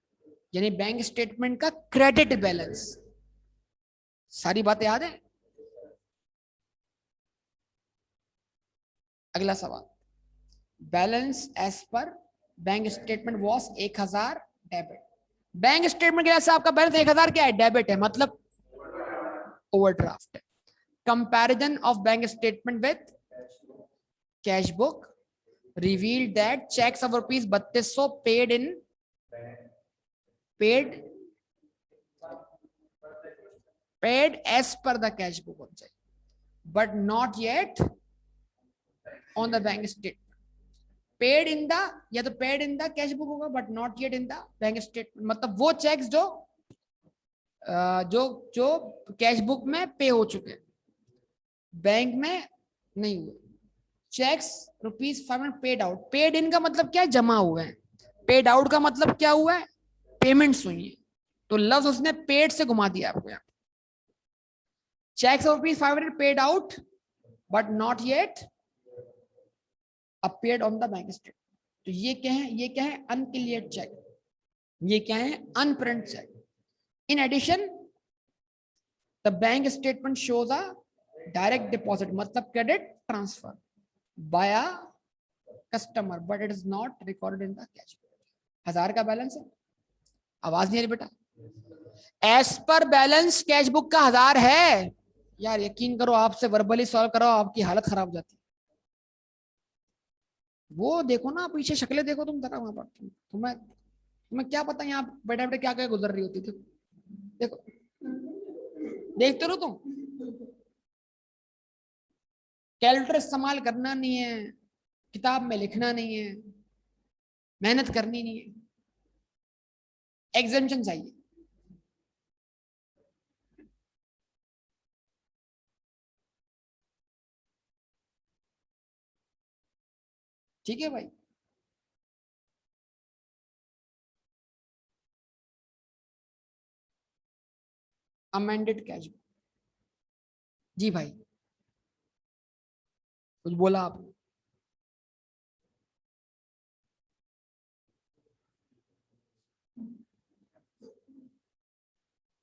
यानी बैंक स्टेटमेंट का क्रेडिट बैलेंस। सारी बातें याद है। अगला सवाल, balance as per bank statement was 1,000 debit, bank statement के जैसे आपका बैलेंस 1,000 क्या है, डेबिट है, मतलब ओवरड्राफ्ट है। Comparison of bank statement with cash book revealed that checks of rupees 3200 paid as per the cash book on check but not yet on the bank statement, paid in the, या तो paid in the cash book होगा but not yet in the bank statement, मतलब वो checks जो जो जो cash book में पे हो चुके हैं, बैंक में नहीं हुए। Cheques ₹500 paid out, paid in का मतलब क्या है, जमा हुए हैं, पेड आउट का मतलब क्या हुआ है, पेमेंट्स हुई है, तो लफ्ज उसने पेड से घुमा दिया आपको यहाँ। Cheques of ₹500 paid out but not yet appeared on the bank statement, तो ये क्या है, ये क्या है, अनक्लियर्ड चेक, ये क्या है, unprint cheque. In addition the bank statement shows a direct deposit, मतलब credit transfer by a customer but it is not recorded in the cash book। 1,000 का बैलेंस है, आवाज नहीं आ रही बेटा, as per balance cash book का 1,000 है। यार यकीन करो, आपसे वर्बली सॉल्व करो आपकी हालत खराब हो जाती है। वो देखो ना पीछे शक्लें देखो तुम जरा, वहां पर तुम्हें तुम्हें क्या पता यहाँ बैठे बैठे क्या क्या गुजर रही होती थी। देखो देखते रहो तुम, कैलकुलेटर इस्तेमाल करना नहीं है, किताब में लिखना नहीं है, मेहनत करनी नहीं है, एग्जामिशन चाहिए। ठीक है भाई, अमेंडेड कैश बुक। जी भाई, कुछ बोला आपने।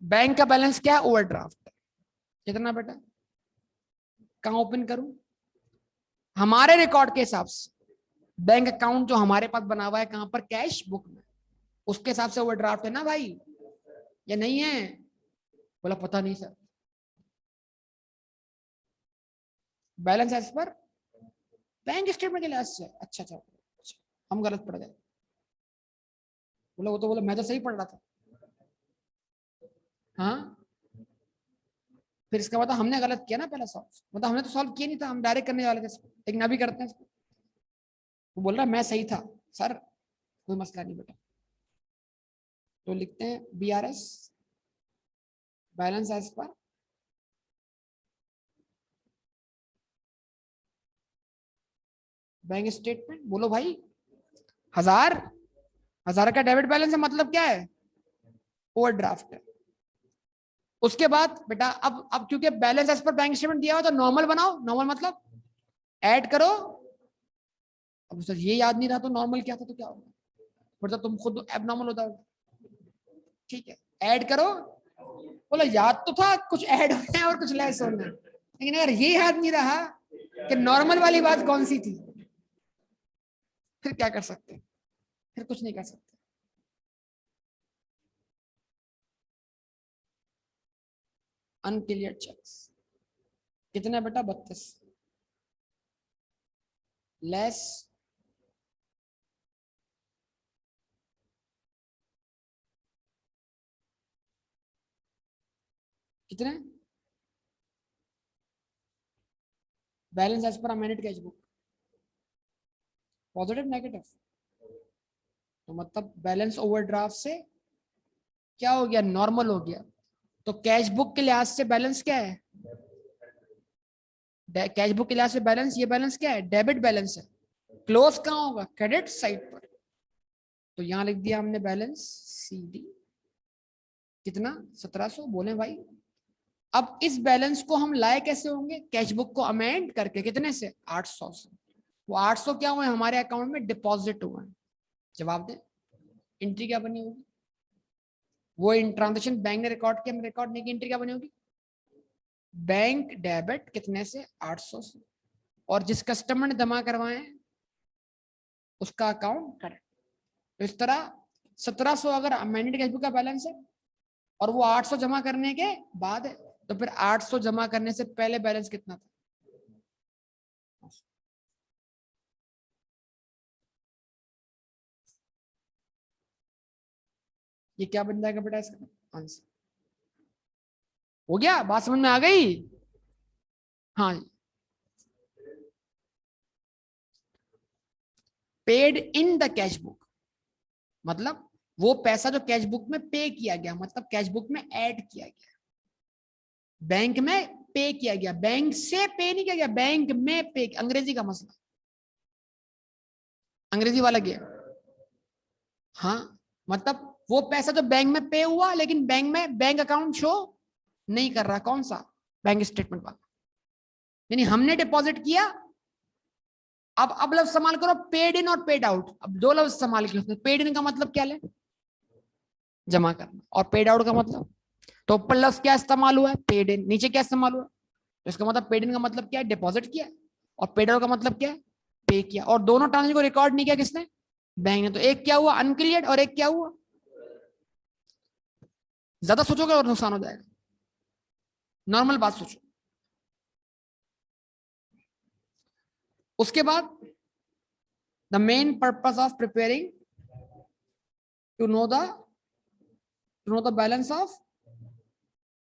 बैंक का बैलेंस क्या है? ओवरड्राफ्ट। कितना बेटा? कहाँ ओपन करूं? हमारे रिकॉर्ड के हिसाब से बैंक अकाउंट जो हमारे पास बना हुआ है कहां पर? कैश बुक में। उसके हिसाब से ओवरड्राफ्ट है ना भाई, या नहीं है? बोला पता नहीं sir. Balance as per bank statement के लिहाज से। अच्छा अच्छा, हम गलत पड़ गए। बोला वो तो बोला मैं तो सही पढ़ रहा था। हाँ, फिर इसका मतलब हमने गलत किया ना पहला सॉल्व। मतलब हमने तो सॉल्व किया नहीं था, हम डायरेक्ट करने वाले थे इसको, लेकिन अभी करते हैं इसको। वो बोल रहा मैं सही था सर। कोई मसला नहीं बेटा। तो लिखते हैं BRS balance as per bank statement. बोलो भाई, 1000 1000 का डेबिट बैलेंस है, मतलब क्या है? ओवरड्राफ्ट है। उसके बाद बेटा अब क्योंकि balance as per bank statement दिया हुआ तो नॉर्मल बनाओ। नॉर्मल मतलब ऐड करो। अब सर ये याद नहीं रहा तो नॉर्मल क्या था तो क्या होगा? मतलब तुम खुद एबनॉर्मल होता हो। ठीक है, ऐड करो। बोला याद तो था कुछ ऐड होना है और कुछ लेस होना है, लेकिन अगर ये याद नहीं रहा कि नॉर्मल वाली बात कौन सी थी, फिर क्या कर सकते हैं? फिर कुछ नहीं कर सकते। अनक्लियर चेक्स कितने बेटा? 32 लेस कितने? Balance as per amended cash book. Positive negative? तो मतलब बैलेंस ओवरड्राफ्ट से क्या हो गया? नॉर्मल हो गया। तो कैश बुक के लिहाज से बैलेंस क्या है? कैश बुक के लिहाज से बैलेंस, ये बैलेंस क्या है? डेबिट बैलेंस है। क्लोज कहाँ होगा? क्रेडिट साइड पर। तो यहां लिख दिया हमने बैलेंस CD। कितना? 1700। बोले भाई अब इस बैलेंस को हम लाए कैसे होंगे? कैश बुक को अमेंड करके। कितने से? 800 से। वो 800 क्या हुए? हमारे अकाउंट में डिपॉजिट हुए। जवाब दें, एंट्री क्या बनी होगी? वो इन ट्रांजेक्शन बैंक ने रिकॉर्ड किया, रिकॉर्ड नहीं की, एंट्री क्या बनी होगी? बैंक डेबिट कितने से? 800 से। और जिस कस्टमर ने जमा करवाए उसका अकाउंट करेक्ट। तो इस तरह 1700 अगर अमेंडेड कैश बुक का बैलेंस है और वो 800 जमा करने के बाद है, तो फिर 800 जमा करने से पहले बैलेंस कितना था? ये क्या बन जाएगा बेटा इसका आंसर? हो गया? बात समझ में आ गई? हाँ। Paid in the cash book मतलब वो पैसा जो कैश बुक में पे किया गया, मतलब कैश बुक में ऐड किया गया, बैंक में पे किया गया। बैंक से पे नहीं किया गया, बैंक में पे। अंग्रेजी का मसला, अंग्रेजी वाला गया। हाँ, मतलब वो पैसा जो बैंक में पे हुआ लेकिन बैंक में बैंक अकाउंट शो नहीं कर रहा। कौन सा? बैंक स्टेटमेंट वाला। यानी हमने डिपॉजिट किया। अब लफ्ज इस्तेमाल करो पेड इन और पेड आउट। अब दो लफ्ज इस्तेमाल किए। पेड इन का मतलब क्या ले? जमा करना। और पेड आउट का मतलब? तो ऊपर लफ्ज क्या इस्तेमाल हुआ है? Paid in. नीचे क्या इस्तेमाल हुआ? तो इसका मतलब पेड इन का मतलब क्या है? डिपॉजिट किया। और पेड आउट का मतलब क्या है? पे किया। और दोनों ट्रांजेक्शन को रिकॉर्ड नहीं किया किसने? बैंक ने। तो एक क्या हुआ? अनक्लियर्ड, और एक क्या हुआ? ज्यादा सोचोगे और नुकसान हो जाएगा। नॉर्मल बात सोचो। उसके बाद the main purpose of preparing to know the balance of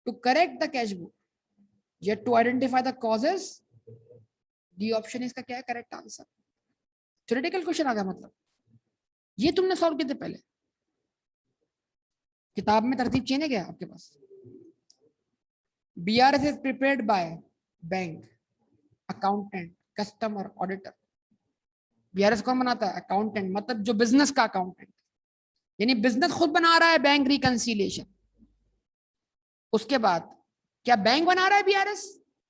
to correct the cash book yet to identify the causes। D option इसका क्या है करेक्ट आंसर? थ्योरेटिकल क्वेश्चन आ गया। मतलब ये तुमने सॉल्व किए थे पहले? किताब में तरतीब चेंज है क्या आपके पास? BRS is prepared by bank, accountant, customer, auditor. BRS कौन बनाता है? अकाउंटेंट, मतलब जो बिजनेस का अकाउंटेंट। यानी बिजनेस खुद बना रहा है बैंक रिकंसिलिएशन। उसके बाद क्या बैंक बना रहा है BRS,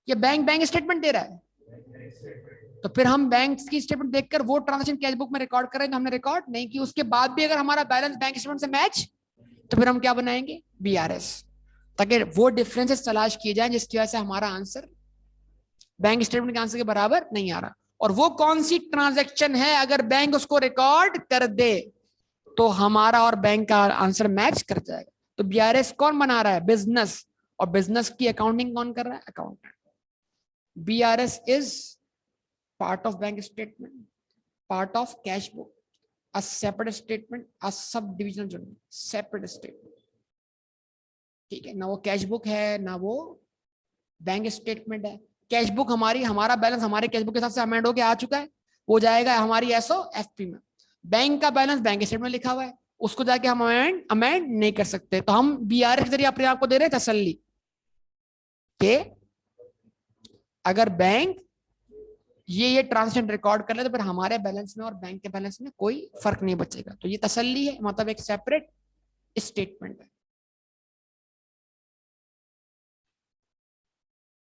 या बैंक बैंक स्टेटमेंट दे रहा है? तो फिर हम बैंक की स्टेटमेंट देखकर वो ट्रांजेक्शन कैश बुक में रिकॉर्ड करें जो हमने रिकॉर्ड नहीं की। उसके बाद भी अगर हमारा बैलेंस बैंक स्टेटमेंट से मैच, तो फिर हम क्या बनाएंगे? BRS। ताकि वो डिफरेंसेस तलाश किए जाए जिसकी वजह से हमारा आंसर बैंक स्टेटमेंट के आंसर के बराबर नहीं आ रहा। और वो कौन सी ट्रांजैक्शन है अगर बैंक उसको रिकॉर्ड कर दे तो हमारा और बैंक का आंसर मैच कर जाएगा। तो बीआरएस कौन बना रहा है? बिजनेस। और बिजनेस की अकाउंटिंग कौन कर रहा है? Accountant. BRS is part of bank statement, part of cash book, a separate statement, a subdivisional journal, separate statement। ठीक है ना, वो कैश बुक है ना वो बैंक स्टेटमेंट है। कैश बुक हमारा बैलेंस हमारे कैश बुक के हिसाब से अमेंड होके आ चुका है, वो जाएगा हमारी एसओएफपी में। बैंक का बैलेंस बैंक स्टेटमेंट में लिखा हुआ है, उसको जाके हम अमेंड नहीं कर सकते। तो हम बीआरएस के जरिए अपने आप को दे रहे हैं तसल्ली कि अगर बैंक ये ट्रांजेक्शन रिकॉर्ड कर ले तो फिर हमारे बैलेंस में और बैंक के बैलेंस में कोई फर्क नहीं बचेगा। तो ये तसल्ली है, मतलब एक सेपरेट स्टेटमेंट है।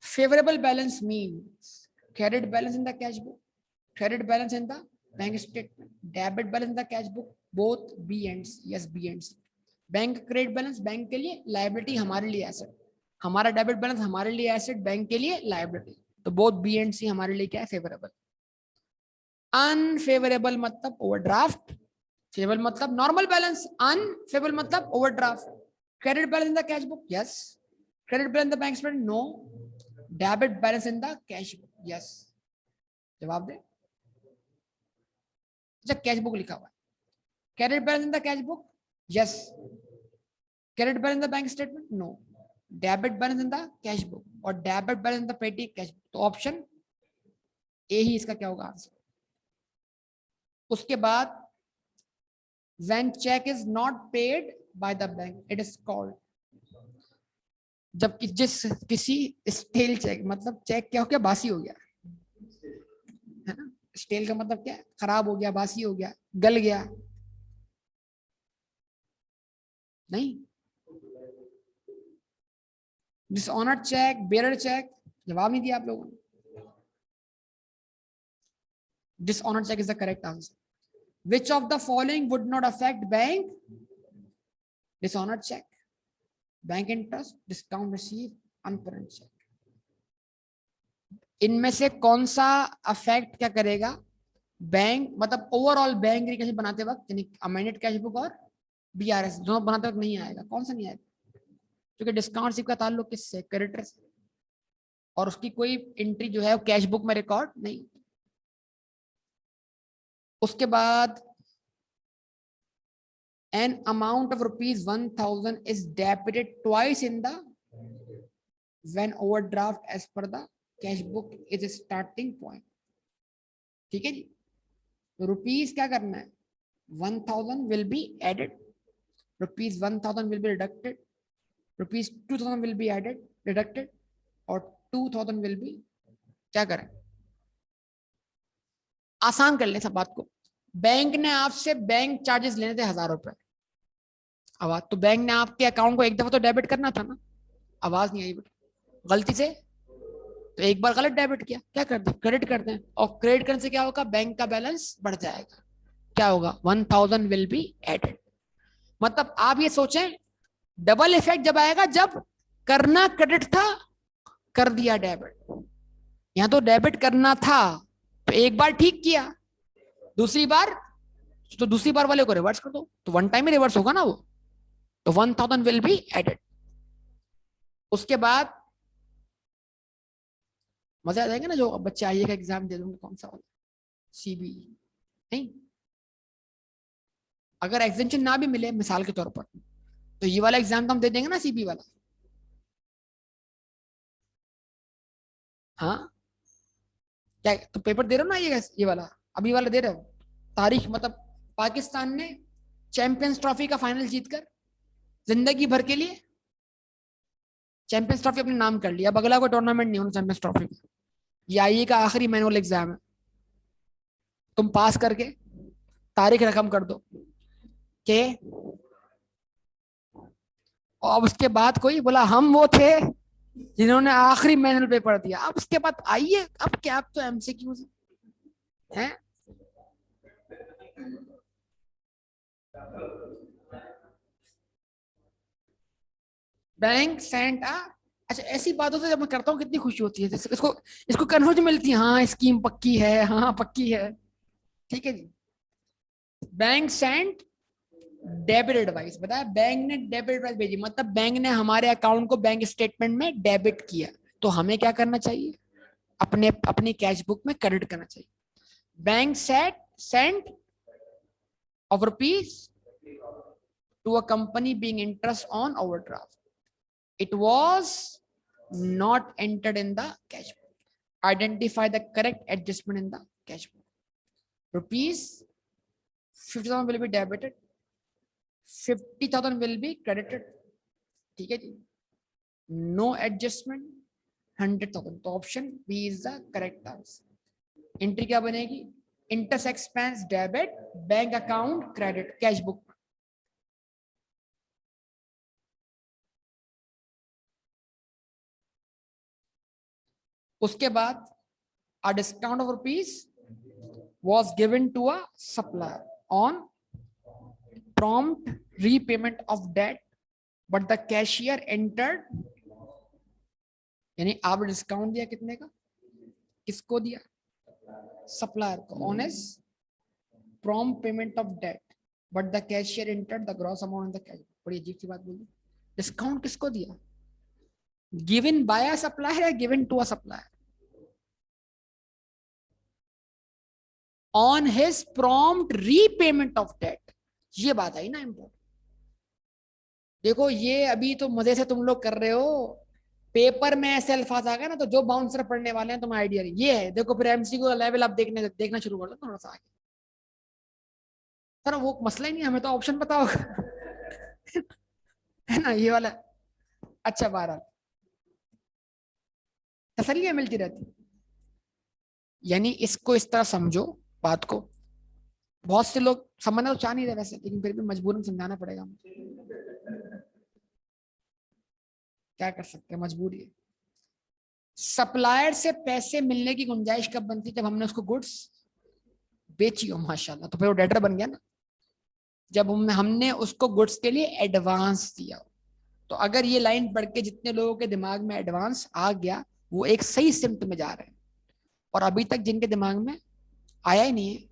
Favorable balance means credit balance in the cash book, credit balance in the bank statement, debit balance in the cash book, both B and C। yes, B and C। Bank credit balance bank के लिए, liability हमारे लिए asset. हमारा debit balance हमारे लिए asset, bank के लिए liability. तो बोथ बी एंड सी हमारे लिए क्या है? फेवरेबल। अनफेवरेबल मतलब ओवरड्राफ्ट, फेवरेबल मतलब नॉर्मल बैलेंस, अनफेवरेबल मतलब overdraft. Credit balance in the cash book, yes. Credit balance in the bank statement, no. Debit balance in the cash book, yes. जवाब दे। अच्छा, कैश बुक लिखा हुआ है, credit balance in the cash book, yes. Credit balance in the bank statement, no. Debit balance in the cash book और debit balance in the पेटी cash book, तो option A ही इसका क्या होगा आंसर। उसके बाद when check is not paid by the bank it is called, जब जिस किसी स्टेल चेक, मतलब चेक क्या हो गया? बासी हो गया है ना। स्टेल का मतलब क्या? खराब हो गया, बासी हो गया, गल गया। नहीं, डिसऑनर्ड चेक, बेरर चेक, जवाब नहीं दिया आप लोगों ने। Dishonoured cheque is the correct answer. Which of the following would not affect bank? Dishonored check, bank interest, discount receipt, unparent check। इनमें से कौन सा अफेक्ट क्या करेगा? बैंक मतलब ओवरऑल बैंक रिकॉर्ड बनाते वक्त, यानी अमेंडेड कैश बुक और बीआरएस दोनों बनाते वक्त नहीं आएगा। कौन सा नहीं आएगा? क्योंकि डिस्काउंट रिसीव का ताल्लुक किससे? क्रेडिटर से, और उसकी कोई एंट्री जो है वो कैश बुक में रिकॉर्ड नहीं। उसके बाद an amount of rupees 1000 is debited twice in the when overdraft as per the cash book is a starting point। ठीक है जी, रुपीज क्या करना है? 1000 will be added, rupees 1000 will be deducted, rupees 2000 will be added deducted और 2000 will be क्या करें? आसान कर ले सब बात को। बैंक ने आपसे बैंक चार्जेस लेने थे 1000 रुपए, आवाज तो बैंक ने आपके अकाउंट को एक दफा तो डेबिट करना था ना। आवाज नहीं आई बेटा, गलती से तो एक बार गलत डेबिट किया, क्या करते हैं? क्रेडिट करते हैं, और क्रेडिट करने से क्या होगा? बैंक का बैलेंस बढ़ जाएगा। क्या होगा? 1000 विल बी एडेड। मतलब आप ये सोचें, डबल इफेक्ट जब आएगा, जब करना क्रेडिट था, कर दिया डेबिट। यहां तो डेबिट करना था तो एक बार ठीक किया, दूसरी बार तो दूसरी बार वाले को रिवर्स कर दो, तो वन टाइम ही रिवर्स होगा ना वो। तो 1000 विल बी एडेड। उसके बाद मजा आ जाएगा ना, जो बच्चे आईए का एग्जाम दे दूंगे, कौन सा वाला? सीबीई। नहीं, अगर एग्जामेशन ना भी मिले मिसाल के तौर पर, तो ये वाला एग्जाम तो हम दे देंगे ना, सीबी वाला। हाँ, क्या तो पेपर दे रहे हो ना ये वाला, अभी वाला दे रहे हो? तारीख मतलब पाकिस्तान ने चैंपियंस ट्रॉफी का फाइनल जीतकर जिंदगी भर के लिए चैंपियंस ट्रॉफी अपने नाम कर लिया। अब अगला कोई टूर्नामेंट नहीं होना चैंपियंस ट्रॉफी का। ये आईए का आखिरी मैनुअल एग्जाम है, तुम पास करके तारीख रकम कर दो के, और उसके बाद कोई बोला हम वो थे जिन्होंने आखिरी मैनुअल पेपर दिया। अब उसके बाद आइए, अब क्या, अब तो एमसीक्यूज हैं। बैंक सेंट आ, अच्छा ऐसी बातों से जब मैं करता हूँ कितनी खुशी होती है, इसको इसको कन्फर्म मिलती है, हाँ स्कीम पक्की है, हाँ पक्की है। ठीक है जी। बैंक सेंट डेबिट एडवाइस, बताया बैंक ने डेबिट एडवाइस भेजी, मतलब बैंक ने हमारे अकाउंट को बैंक स्टेटमेंट में डेबिट किया, तो हमें क्या करना चाहिए, अपने अपनी कैश बुक में क्रेडिट करना चाहिए। Bank set sent of rupees to a company being interest on overdraft. It was not entered in the cash book. Identify the correct adjustment in the cash book. Rupees 50,000 will be debited. 50,000 will be credited. ठीक है जी. No adjustment. 100,000. तो option B is the correct answer. Entry क्या बनेगी? Interest expense debit, bank account credit, cash book. उसके बाद a discount of rupees was given to a supplier on prompt repayment of debt, but the cashier entered, यानी आप discount दिया कितने का, किसको दिया, सप्लायर को, on his prompt payment of debt, but the cashier entered the gross amount in the cash. बड़ी अजीब सी बात बोली. डिस्काउंट किसको दिया, गिवन बाय अ सप्लायर या given to a supplier, on his prompt repayment of debt. ये बात आई ना इम्पोर्टेंट. देखो ये अभी तो मजे से तुम लोग कर रहे हो, पेपर में ऐसे अल्फाज आ गए ना तो जो बाउंसर पढ़ने वाले हैं तुम्हें आइडिया ये है. देखो फिर एमसीक्यू का लेवल आप देखना शुरू कर दो थोड़ा सा आगे. सर वो मसला ही नहीं, हमें तो ऑप्शन पता होगा है ना ये वाला. अच्छा 12 तसल्ली मिलती रहती. यानी इसको इस तरह समझो बात को. बहुत से लोग समझना तो चाह नहीं रहे वैसे, लेकिन फिर भी मजबूरन समझाना पड़ेगा मुझे. क्या कर सकते हैं, मजबूरी है. सप्लायर से पैसे मिलने की गुंजाइश कब बनती, जब हमने उसको गुड्स बेची हो माशाल्लाह, तो फिर वो डेटर बन गया ना. जब हमने उसको गुड्स के लिए एडवांस दिया. तो अगर ये लाइन पढ़ के जितने लोगों के दिमाग में एडवांस आ गया, वो एक सही सिमत में जा रहे हैं. और अभी तक जिनके दिमाग में आया ही नहीं है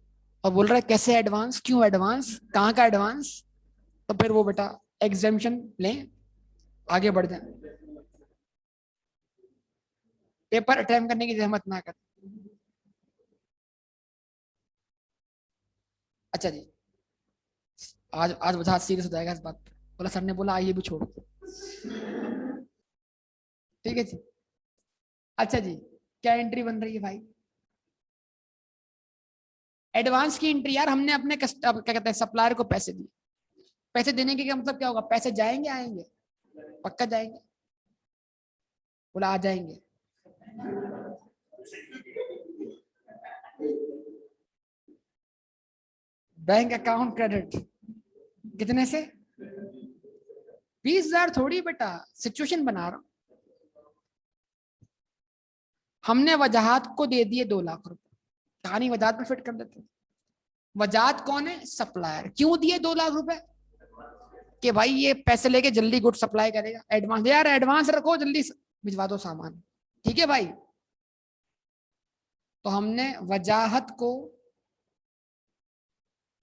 और बोल रहा है कैसे एडवांस, क्यों एडवांस, कहाँ का एडवांस, तो फिर वो बेटा एग्जामिशन लें, आगे बढ़ जाए, पेपर अटेम्प्ट करने की जहमत ना कर. अच्छा जी, आज आज वजह सीरियस हो जाएगा इस बात पे. बोला सर ने बोला आइए भी छोड़. ठीक है जी. अच्छा जी, क्या एंट्री बन रही है भाई, एडवांस की एंट्री. यार हमने अपने क्या कहते हैं सप्लायर को पैसे दिए. पैसे देने के क्या मतलब क्या होगा, पैसे जाएंगे आएंगे, पक्का जाएंगे, बोला आ जाएंगे. बैंक अकाउंट क्रेडिट कितने से, 20,000 थोड़ी बेटा, सिचुएशन बना रहा हूं. हमने वजाहत को दे दिए 2 लाख रुपए. कहानी वजाहत पर फिट कर देते हैं. वजाहत कौन है, सप्लायर. क्यों दिए 2 लाख रुपए, कि भाई ये पैसे लेके जल्दी गुड सप्लाई करेगा, एडवांस. यार एडवांस रखो, जल्दी भिजवा दो सामान. ठीक है भाई. तो हमने वजाहत को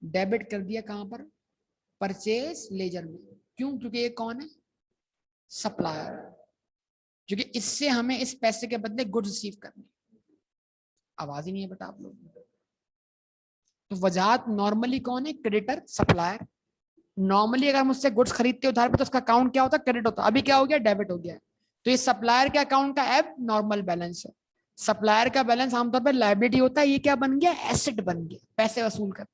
डेबिट कर दिया कहां पर, परचेज लेजर में. क्यों, क्योंकि ये कौन है, सप्लायर, क्योंकि इससे हमें इस पैसे के बदले गुड्स रिसीव करनी. आवाज ही नहीं है बेटा आप लोग. तो वजाहत नॉर्मली कौन है, क्रेडिटर, सप्लायर. नॉर्मली अगर मुझसे गुड्स खरीदते हो उधार पे तो उसका अकाउंट क्या होता है, क्रेडिट होता है. अभी क्या हो गया, डेबिट हो गया. तो ये सप्लायर के अकाउंट का एब नॉर्मल बैलेंस है. सप्लायर का बैलेंस आमतौर पर लायबिलिटी होता है, ये क्या बन गया, एसेट बन गया, पैसे वसूल कर.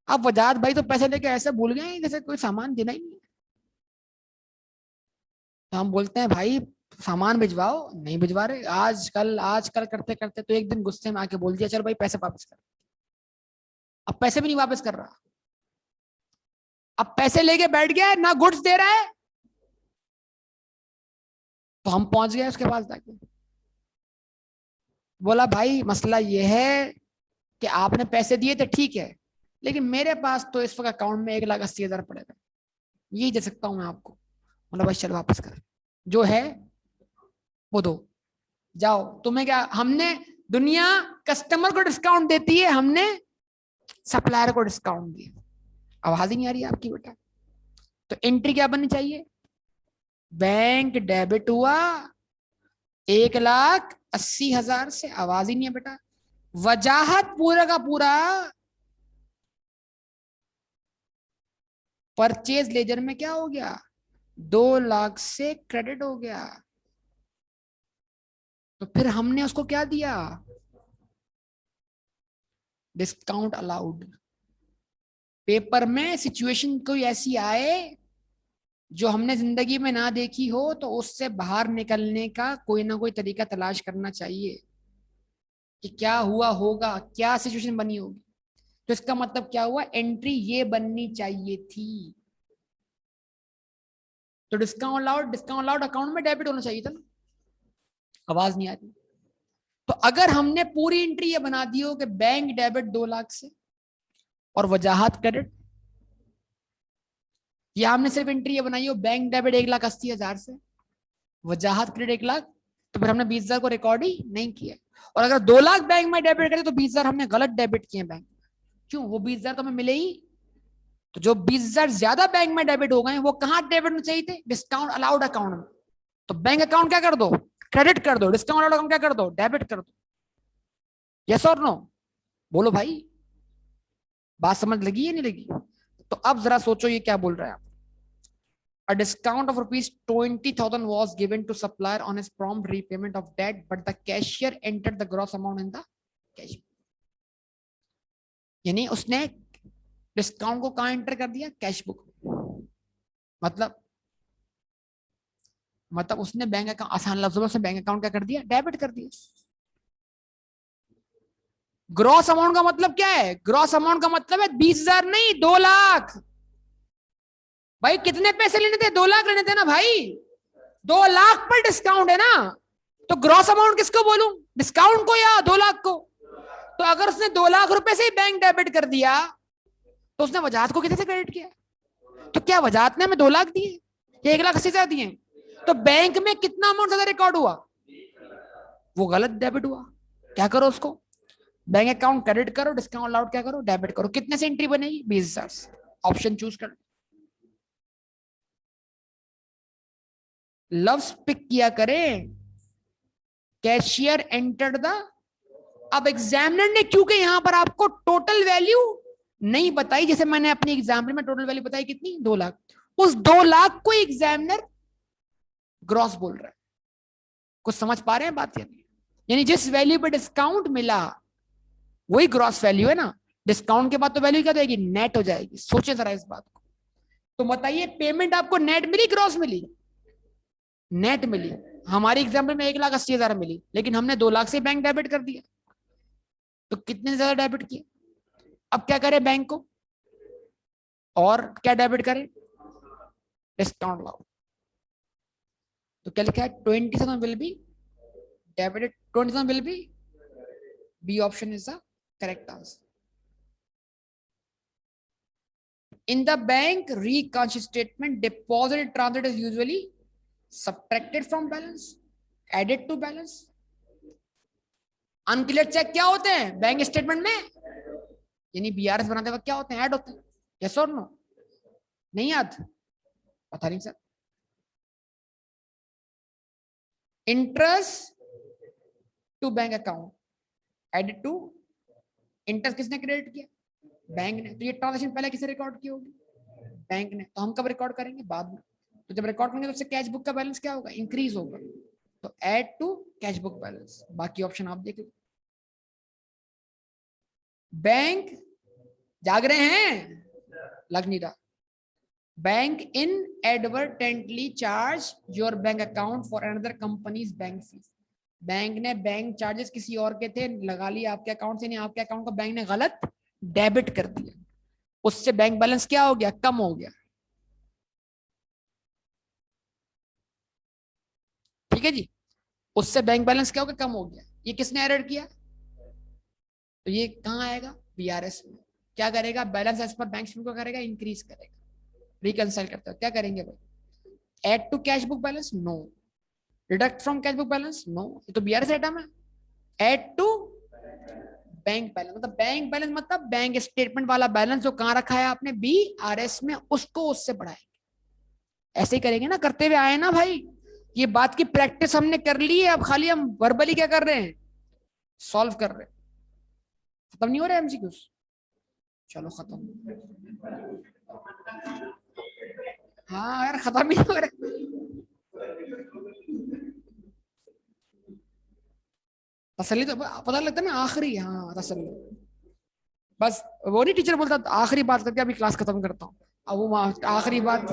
अब वजाहत भाई तो पैसे लेके ऐसे भूल गए जैसे कोई सामान देना ही नहीं. तो हम बोलते हैं भाई सामान भिजवाओ, नहीं भिजवा रहे, आज कल करते करते तो एक दिन गुस्से में आके बोल दिया चल भाई पैसे वापस कर. अब पैसे भी नहीं वापस कर रहा, अब पैसे लेके बैठ गया है, ना गुड्स दे रहा है. तो हम पहुंच गए उसके पास जाके, बोला भाई मसला ये है कि आपने पैसे दिए थे ठीक है, लेकिन मेरे पास तो इस वक्त अकाउंट में 1,80,000 पड़ेगा, यही दे सकता हूं मैं आपको. मतलब बस चलो वापस कर, जो है वो दो, जाओ। तुम्हें क्या, हमने, दुनिया कस्टमर को डिस्काउंट देती है, हमने सप्लायर को डिस्काउंट दिया। आवाज ही नहीं आ रही है आपकी बेटा? तो एंट्री क्या बननी चाहिए? बैंक डेबिट हुआ 1,80,000 से। आवाज ही नहीं है बेटा। वजाहत पूरा का पूरा, परचेज लेजर में क्या हो गया, 2 लाख से क्रेडिट हो गया। तो फिर हमने उसको क्या दिया, डिस्काउंट अलाउड। पेपर में सिचुएशन कोई ऐसी आए जो हमने जिंदगी में ना देखी हो, तो उससे बाहर निकलने का कोई ना कोई तरीका तलाश करना चाहिए कि क्या हुआ होगा, क्या सिचुएशन बनी होगी। तो इसका मतलब क्या हुआ, एंट्री ये बननी चाहिए थी। तो डिस्काउंट अलाउड अकाउंट में डेबिट होना चाहिए था ना। आवाज नहीं आ रही? तो अगर हमने पूरी एंट्री ये बना दी हो कि बैंक डेबिट 2 लाख से और वजाहत क्रेडिट, या हमने सिर्फ एंट्री ये बनाई हो बैंक डेबिट 1,80,000 से, वजाहत क्रेडिट 1 लाख, तो फिर हमने 20,000 को रिकॉर्ड ही नहीं किया। और अगर 2 लाख बैंक में डेबिट करे तो 20,000 हमने गलत डेबिट किए बैंक। क्यों? वो 20,000 तो हमें मिले ही। तो जो 20,000 ज्यादा बैंक में डेबिट हो गए वो कहाँ डेबिट होने चाहिए थे, डिस्काउंट अलाउड अकाउंट में। तो बैंक अकाउंट क्या कर दो, क्रेडिट कर दो, डिस्काउंट अलाउड अकाउंट क्या कर दो, डेबिट कर दो। यस और नो? बोलो भाई, बात समझ लगी या नहीं लगी? तो अब जरा सोचो ये क्या बोल रहा है। A discount of rupees 20,000 was given to supplier on his prompt repayment of debt, but the cashier entered the gross amount in the cash. यानी उसने डिस्काउंट को कहां एंटर कर दिया, कैश बुक में। मतलब उसने बैंक अकाउंट, आसान लफ्जों में बैंक अकाउंट क्या कर दिया, डेबिट कर दिया। ग्रॉस अमाउंट का मतलब क्या है, ग्रॉस अमाउंट का मतलब है 20,000 नहीं, 2 लाख। भाई कितने पैसे लेने थे, 2 लाख लेने थे ना भाई। 2 लाख पर डिस्काउंट है ना, तो ग्रॉस अमाउंट किसको बोलूं, डिस्काउंट को या 2 लाख को? तो अगर उसने 2 लाख रुपए से ही बैंक डेबिट कर दिया, तो उसने वजाहत को कितने से क्रेडिट किया? तो क्या वजाहत ने हमें 2 लाख दिए या 1,80,000 दिए? तो बैंक में कितना अमाउंट ज्यादा रिकॉर्ड हुआ, वो गलत डेबिट हुआ। क्या करो उसको, बैंक अकाउंट क्रेडिट करो, डिस्काउंट अलाउड क्या करो, डेबिट करो। कितने से एंट्री बनेगी, 20,000 से। ऑप्शन चूज कर, लव्स पिक किया करें। कैशियर एंटर्ड द, अब एग्जामिनर ने क्योंकि यहां पर आपको टोटल वैल्यू नहीं बताई, जैसे मैंने अपनी एग्जाम्पल में टोटल वैल्यू बताई कितनी, 2 लाख, उस 2 लाख को एग्जामिनर ग्रॉस बोल रहा है। कुछ समझ पा रहे हैं बात? यानी जिस वैल्यू पे डिस्काउंट मिला वही ग्रॉस वैल्यू है ना। डिस्काउंट के बाद तो वैल्यू क्या जाएगी, नेट हो जाएगी। सोचे जरा इस बात को। तो बताइए, पेमेंट आपको नेट मिली, ग्रॉस मिली? नेट मिली। हमारी एग्जाम्पल में 1,80,000 मिली, लेकिन हमने 2 लाख से बैंक डेबिट कर दिया। तो कितने ज्यादा डेबिट किए? अब क्या करें बैंक को, और क्या डेबिट करें, डिस्काउंट लाओ। तो क्या लिखा है, 20,000 will be debited, 20,000 will be, B option is the correct answer. In the bank reconciliation statement, deposit transit is usually subtracted from balance, added to balance. Unclear cheque क्या होते हैं बैंक स्टेटमेंट में, यानी बीआरएस बनाते वक्त क्या होते हैं, ऐड होते हैं। यस और नो? नहीं याद? पता नहीं sir. Interest to bank account added to, interest किसने क्रेडिट किया, बैंक ने। तो ये ट्रांजेक्शन पहले किसे रिकॉर्ड की होगी, बैंक ने। तो हम कब रिकॉर्ड करेंगे, बाद में। तो जब रिकॉर्ड करेंगे तो उससे कैश बुक का बैलेंस क्या होगा, इंक्रीज होगा। तो add to cash book balance. बाकी ऑप्शन आप देख लो। बैंक, जाग रहे हैं, लग नहीं रहा। Bank inadvertently charge your bank account for another companies bank fees. Bank ने बैंक चार्जेस किसी और के थे, लगा लिया आपके अकाउंट से, नहीं आपके अकाउंट को बैंक ने गलत डेबिट कर दिया, उससे बैंक बैलेंस क्या हो गया, कम हो गया। ठीक है जी, उससे बैंक बैलेंस क्या हो गया, कम हो गया। ये किसने एरर किया, तो ये कहाँ आएगा, बीआरएस में। क्या करेगा, balance as per bank statement को करेगा, इंक्रीज करेगा। रिकंसाइल करता है, क्या करेंगे भाई, add to cash book balance, no. Deduct from cash book balance, no. ये तो बीआरएस आइटम है। एड टू बैंक बैलेंस, मतलब बैंक बैलेंस मतलब बैंक स्टेटमेंट वाला बैलेंस जो कहाँ रखा है आपने, बीआरएस में, उसको उससे बढ़ाएंगे। ऐसे ही करेंगे ना, करते हुए आए ना भाई, ये बात की प्रैक्टिस हमने कर ली है, अब खाली हम वर्बली क्या कर रहे हैं, सॉल्व कर रहे हैं। खत्म नहीं हो रहा एमसीक्यूज, चलो खत्म। हाँ यार खत्म ही नहीं हो रहा। तसल्ली तो पता लगता है ना आखिरी, हाँ तसल्ली। बस वो नहीं टीचर बोलता आखिरी बात करके अभी क्लास खत्म करता हूँ, अब वो आखिरी बात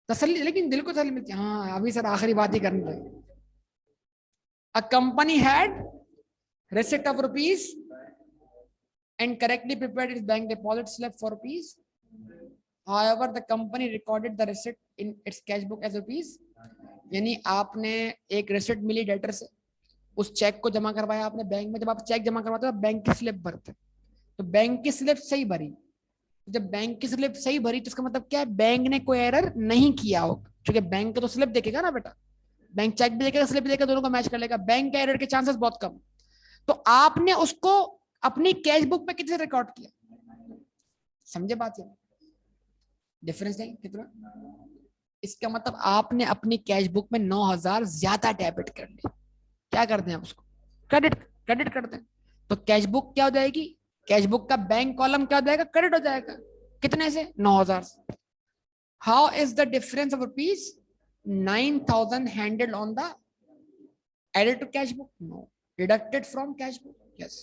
तसल्ली, लेकिन दिल को तसल्ली मिलती है, हाँ अभी सर आखिरी बात ही करनी चाहिए। A company had receipt of rupees and correctly prepared its bank deposit slip for rupees. However, the company recorded the receipt in its cash book as rupees. यानी आपने एक रिसिप्ट मिली डेटर से, उस चेक को जमा करवाया आपने बैंक में। जब आप चेक जमा करवाते हो बैंक की स्लिप भरते, तो बैंक की स्लिप सही भरी। जब बैंक की स्लिप सही भरी तो इसका मतलब क्या है, बैंक ने कोई एरर नहीं किया हो, क्योंकि बैंक तो स्लिप देखेगा ना बेटा, बैंक चेक भी देखेगा स्लिप भी देखेगा, दोनों को मैच कर लेगा, बैंक के एरर के चांसेस बहुत कम। तो आपने उसको अपनी कैश बुक में कितने रिकॉर्ड किया, समझे बात, ये डिफरेंस है कितना। इसका मतलब आपने अपनी कैश बुक में 9,000 ज्यादा डेबिट कर लिया। क्या करते हैं उसको, क्रेडिट, क्रेडिट करते हैं। तो कैश बुक क्या हो जाएगी, कैश बुक का बैंक कॉलम क्या हो जाएगा, क्रेडिट हो जाएगा। कितने से, 9,000 से। How is the difference of rupees 9,000 handled on the added to cash book, no, deducted from cash book, yes.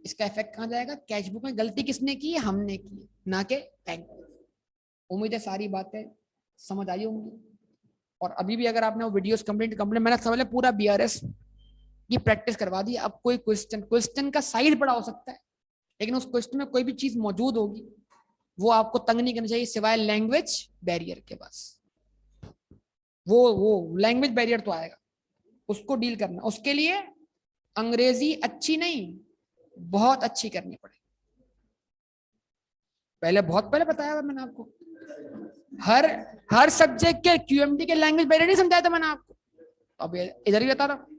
इसका इफेक्ट कहां जाएगा, कैश बुक में गलती किसने की है, हमने की है, ना के बैंक। उम्मीद है सारी बातें समझ आई होंगी। और अभी भी अगर आपने वो वीडियोस कंप्लीट कंप्लीट मैंने समझ पूरा बीआरएस की प्रैक्टिस करवा दी। अब कोई क्वेश्चन का साइज बड़ा हो सकता है, लेकिन उस क्वेश्चन में कोई भी चीज मौजूद होगी वो आपको तंग नहीं करनी चाहिए, सिवाय लैंग्वेज बैरियर के। बस वो लैंग्वेज बैरियर तो आएगा, उसको डील करना, उसके लिए अंग्रेजी अच्छी नहीं बहुत अच्छी करनी पड़ेगी। पहले बहुत पहले बताया था मैंने आपको, हर हर सब्जेक्ट के क्यूएमटी के लैंग्वेज बैरियर नहीं समझाया था मैंने आपको, अब इधर ही बता रहा हूं।